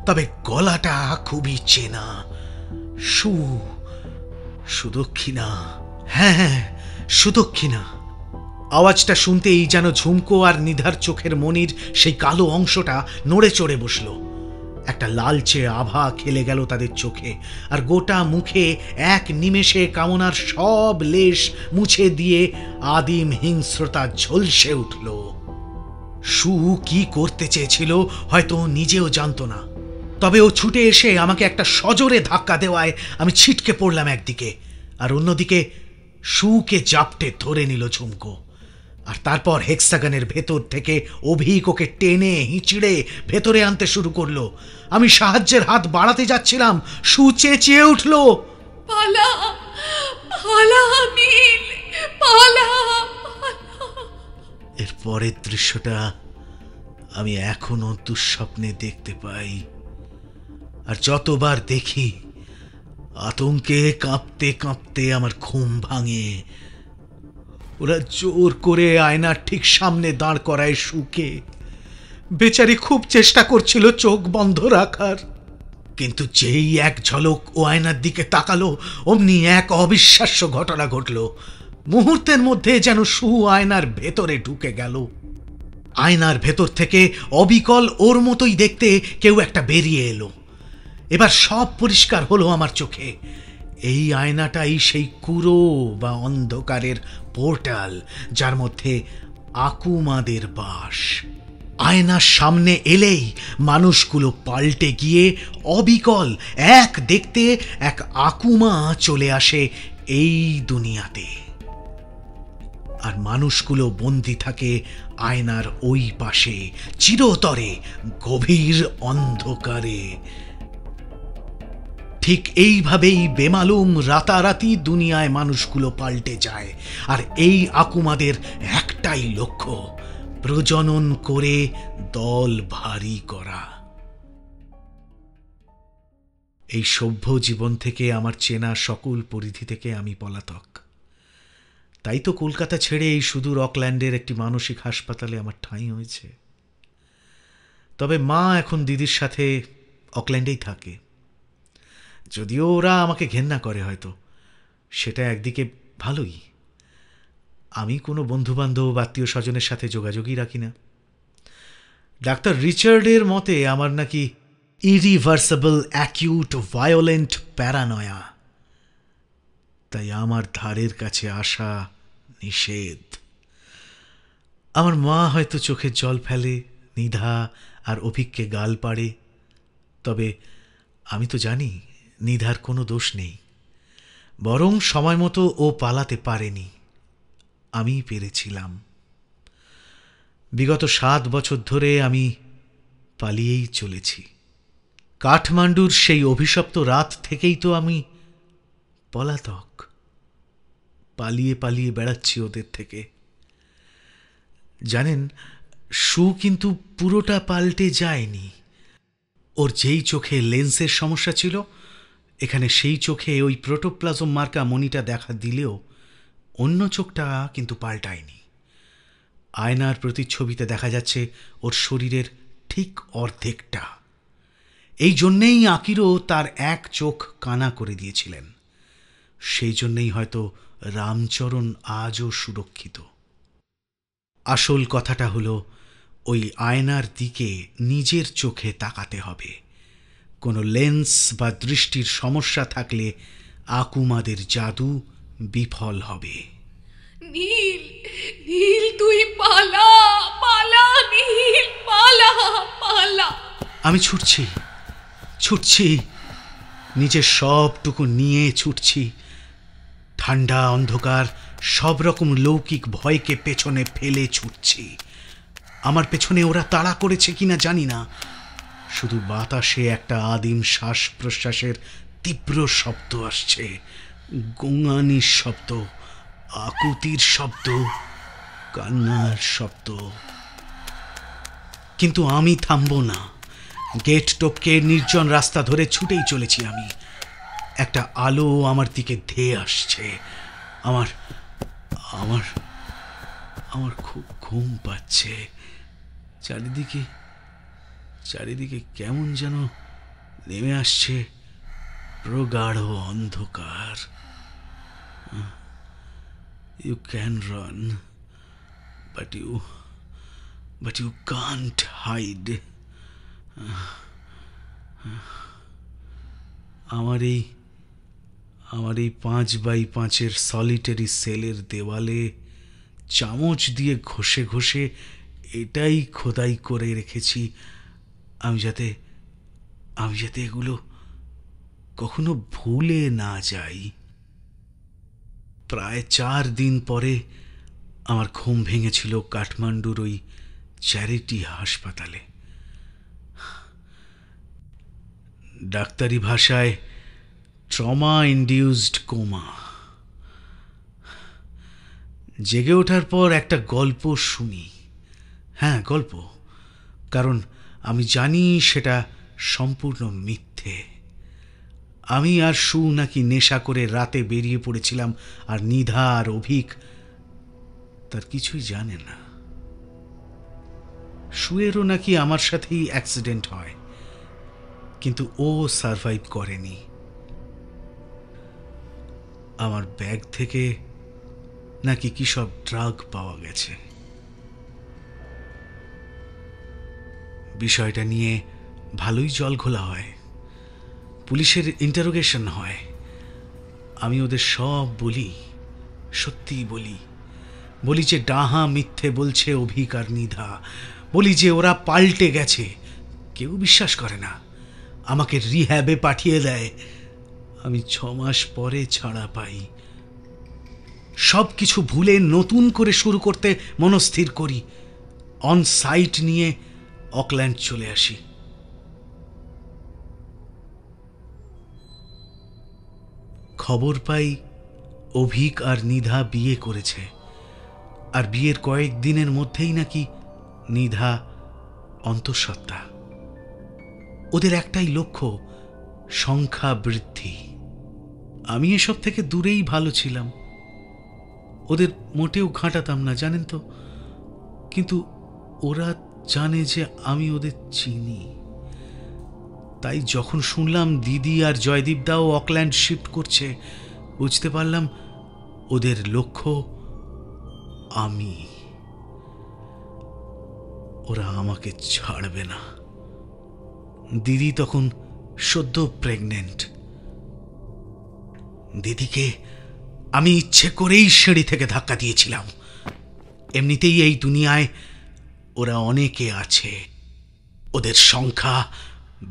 তবে গলাটা খুবই চেনা। সুদক্ষিণা। হ্যাঁ, সুদক্ষিণা। আওয়াজটা শুনতেই যেন ঝুমকো আর নিধার চোখের মনির সেই কালো অংশটা নড়ে চড়ে বসল। একটা লালচে আভা খেলে গেল তাদের চোখে, আর গোটা মুখে এক নিমেষে কামনার সব লেশ মুছে দিয়ে আদিম হিংস্রতা ঝলসে উঠল। কি করতে চেয়েছিল হয়তো নিজেও জানতো না, তবে ও ছুটে এসে আমাকে একটা সজোরে ধাক্কা দেওয়ায় আমি ছিটকে পড়লাম একদিকে, আর অন্যদিকে সুকে জাপটে ধরে নিল ঝুমকো। আর তারপর হেক্সাগনের ভেতর থেকে অভিক ওকে টেনে হিঁচড়ে ভেতরে আনতে শুরু করলো। আমি সাহায্যের হাত বাড়াতে যাচ্ছিলাম, সু চেঁচিয়ে উঠল, পালা পালা নীল পালা। এর পরের দৃশ্যটা আমি এখনো দুঃস্বপ্নে দেখতে পাই, আর যতবার দেখি আতঙ্কে কাঁপতে কাঁপতে আমার ঘুম ভাঙে। ওরা জোর করে আয়নার ঠিক সামনে দাঁড় করায় সুকে। বেচারি খুব চেষ্টা করছিল চোখ বন্ধ রাখার, কিন্তু যেই এক ঝলক ও আয়নার দিকে তাকালো, অমনি এক অবিশ্বাস্য ঘটনা ঘটল। মুহূর্তের মধ্যে যেন সু আয়নার ভেতরে ঢুকে গেল। আয়নার ভেতর থেকে অবিকল ওর মতোই দেখতে কেউ একটা বেরিয়ে এলো। এবার সব পরিষ্কার হলো আমার চোখে। এই আয়নাটাই সেই কুরো বা অন্ধকারের পোর্টাল, যার মধ্যে আকুমাদের বাস। আয়নার সামনে এলেই মানুষগুলো পাল্টে গিয়ে অবিকল এক দেখতে এক আকুমা চলে আসে এই দুনিয়াতে। আর মানুষগুলো বন্দি থাকে আয়নার ওই পাশে, চিরতরে গভীর অন্ধকারে। ঠিক এইভাবেই বেমালুম রাতারাতি দুনিয়ায় মানুষগুলো পাল্টে যায়। আর এই আকুমাদের একটাই লক্ষ্য, প্রজনন করে দল ভারী করা। এই সভ্য জীবন থেকে আমার চেনা সকল পরিধি থেকে আমি পলাতক। তাই তো কলকাতা ছেড়ে এই সুদূর অকল্যান্ডের একটি মানসিক হাসপাতালে আমার ঠাঁই হয়েছে। তবে মা এখন দিদির সাথে অকল্যান্ডেই থাকে। যদিও ওরা আমাকে ঘেন্না করে, হয়তো সেটা একদিকে ভালোই। আমি কোনো বন্ধুবান্ধব আত্মীয় স্বজনের সাথে যোগাযোগই রাখি না। ডাক্তার রিচার্ডের মতে আমার নাকি ইরিভার্সেবল অ্যাকিউট ভায়োলেন্ট প্যারানয়া, তাই আমার ধারের কাছে আসা নিষেধ। আমার মা হয়তো চোখের জল ফেলে, নিধা আর অভিককে গাল পাড়ে, তবে আমি তো জানি নিধার কোনো দোষ নেই, বরং সময় মতো ও পালাতে পারেনি, আমিই পেরেছিলাম। বিগত 7 বছর ধরে আমি পালিয়েই চলেছি। কাঠমান্ডুর সেই অভিশপ্ত রাত থেকেই তো আমি পলাতক, পালিয়ে পালিয়ে বেড়াচ্ছি ওদের থেকে। জানেন, সু কিন্তু পুরোটা পাল্টে যায়নি। ওর যেই চোখে লেন্সের সমস্যা ছিল, এখানে সেই চোখে ওই প্রোটোপ্লাজম মার্কা মণিটা দেখা দিলেও অন্য চোখটা কিন্তু পাল্টায়নি। আয়নার প্রতিচ্ছবিতে দেখা যাচ্ছে ওর শরীরের ঠিক অর্ধেকটা। এই জন্যেই আকিরো তার এক চোখ কানা করে দিয়েছিলেন। সেই জন্যেই হয়তো রামচরণ আজও সুরক্ষিত। আসল কথাটা হলো, ওই আয়নার দিকে নিজের চোখে তাকাতে হবে। কোনো লেন্স বা দৃষ্টির সমস্যা থাকলে আকুমাদের জাদু বিফল হবে। নীল, নীল তুই পালা, পালা নীল, পালা, পালা। আমি ছুটছি, ছুটছি, নিজের সবটুকু নিয়ে ছুটছি। ঠান্ডা অন্ধকার সব রকম লৌকিক ভয়কে পেছনে ফেলে ছুটছি। আমার পেছনে ওরা তাড়া করেছে কিনা জানি না, শুধু বাতাসে একটা আদিম শ্বাস প্রশ্বাসের তীব্র শব্দ আসছে, গোঙানির শব্দ, আকুতির শব্দ, কান্নার শব্দ। কিন্তু আমি থামবো না। গেট টপকে নির্জন রাস্তা ধরে ছুটেই চলেছি আমি। একটা আলো আমার দিকে ধেয়ে আসছে। আমার আমার আমার খুব ঘুম পাচ্ছে। চারিদিকে চারিদিকে কেমন যেন নেমে আসছে প্রগাঢ় অন্ধকার। You can run, but you can't hide. আমার এই 5x5 সলিটারি সেলের দেওয়ালে চামচ দিয়ে ঘষে ঘষে এটাই খোদাই করে রেখেছি, আমি যাতে এগুলো কখনো ভুলে না যাই। প্রায় 4 দিন পরে আমার ঘুম ভেঙেছিল কাঠমান্ডুর ওই চ্যারিটি হাসপাতালে। ডাক্তারি ভাষায় ট্রমা ইনডিউসড কোমা। জেগে ওঠার পর একটা গল্প শুনি। হ্যাঁ, গল্প, কারণ আমি জানি সেটা সম্পূর্ণ মিথ্যে। আমি আর সু নাকি নেশা করে রাতে বেরিয়ে পড়েছিলাম, আর নিধা আর অভিক তার কিছুই জানে না। সুয়েরও নাকি আমার সাথেই অ্যাক্সিডেন্ট হয়, কিন্তু ও সারভাইভ করেনি। আমার ব্যাগ থেকে নাকি কি সব ড্রাগ পাওয়া গেছে। বিষয়টা নিয়ে ভালোই জল ঘোলা হয়, পুলিশের ইন্টারোগেশন হয়। আমি ওদের সব বলি, সত্যিই বলি যে ডাহা মিথ্যে বলছে অভিক আর নিধা। বলি যে ওরা পাল্টে গেছে। কেউ বিশ্বাস করে না। আমাকে রিহ্যাবে পাঠিয়ে দেয়। আমি 6 মাস পরে ছাড়া পাই। সব কিছু ভুলে নতুন করে শুরু করতে মনস্থির করি। অন সাইট নিয়ে অকল্যান্ড চলে আসি। খবর পাই অভিক আর নিধা বিয়ে করেছে, আর বিয়ের কয়েকদিনের মধ্যেই নাকি নিধা অন্তঃসত্ত্বা। ওদের একটাই লক্ষ্য, সংখ্যা বৃদ্ধি। আমি এসব থেকে দূরেই ভালো ছিলাম, ওদের মোটেও ঘাঁটাতাম না, জানেন তো। কিন্তু ওরা জানে যে আমি ওদের চিনি। তাই যখন শুনলাম দিদি আর জয়দীপদাও অকল্যান্ড শিফট করছে, বুঝতে পারলাম ওদের লক্ষ্য আমি। ওরা আমাকে ছাড়বে না। দিদি তখন সদ্য প্রেগনেন্ট। দিদিকে আমি ইচ্ছে করেই সিঁড়ি থেকে ধাক্কা দিয়েছিলাম। এমনিতেই এই দুনিয়ায় ওরা অনেকে আছে, ওদের সংখ্যা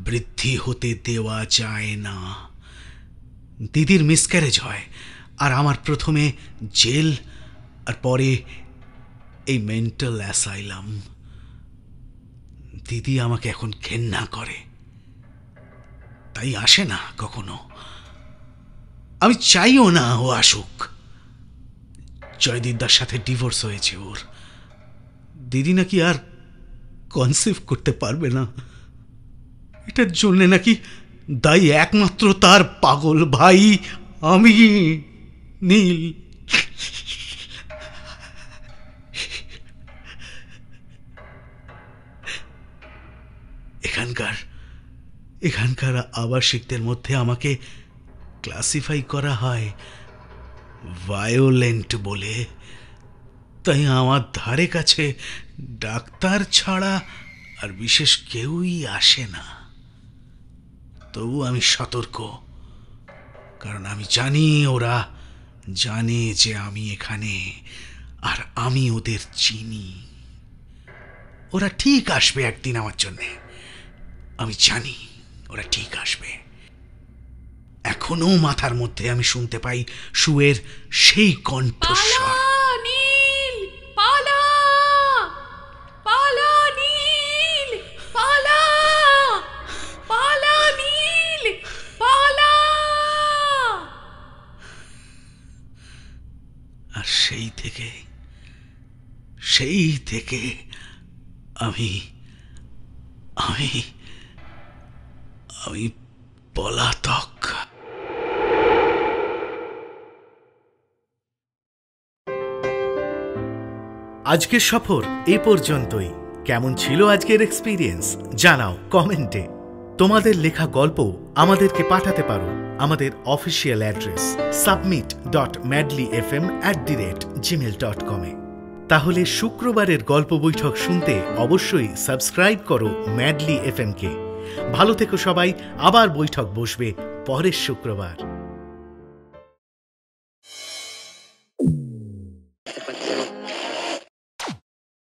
বৃদ্ধি হতে দেওয়া যায় না। দিদির মিসক্যারেজ হয়, আর আমার প্রথমে জেল, আর পরে এই মেন্টাল অ্যাসাইলাম। দিদি আমাকে এখন ঘেন্না করে, তাই আসে না কখনো। আমি চাইও না ও আসুক। জয়দীপদার সাথে ডিভোর্স হয়েছে ওর। দিদি নাকি আর কনসিভ করতে পারবে না। এটার জন্য নাকি দায়ী একমাত্র তার পাগল ভাই আমি, নীল। এখানকার আবাসিকদের মধ্যে আমাকে ক্লাসিফাই করা হয় ভায়োলেন্ট বলে। তাই আমার ধারে কাছে ডাক্তার ছাড়া আর বিশেষ কেউই আসে না। তবু আমি সতর্ক, কারণ আমি জানি ওরা জানে যে আমি এখানে, আর আমি ওদের চিনি। ওরা ঠিক আসবে একদিন আমার জন্যে, আমি জানি ওরা ঠিক আসবে। এখনো মাথার মধ্যে আমি শুনতে পাই সুয়ের সেই কণ্ঠস্বর, নীল পালা, পালা নীল পালা, পালা নীল পালা। আর সেই থেকে আমি আমি আমি পলাতক। আজকের সফর এই পর্যন্তই। কেমন ছিল আজকের এক্সপিরিয়েন্স জানাও কমেন্টে। তোমাদের লেখা গল্প আমাদেরকে পাঠাতে পারো আমাদের অফিসিয়াল অ্যাড্রেস submit.madlyfm@gmail.com এ। তাহলে শুক্রবারের গল্প বৈঠক শুনতে অবশ্যই সাবস্ক্রাইব করো ম্যাডলি এফএম কে। ভালো থেকো সবাই, আবার বৈঠক বসবে পরের শুক্রবার।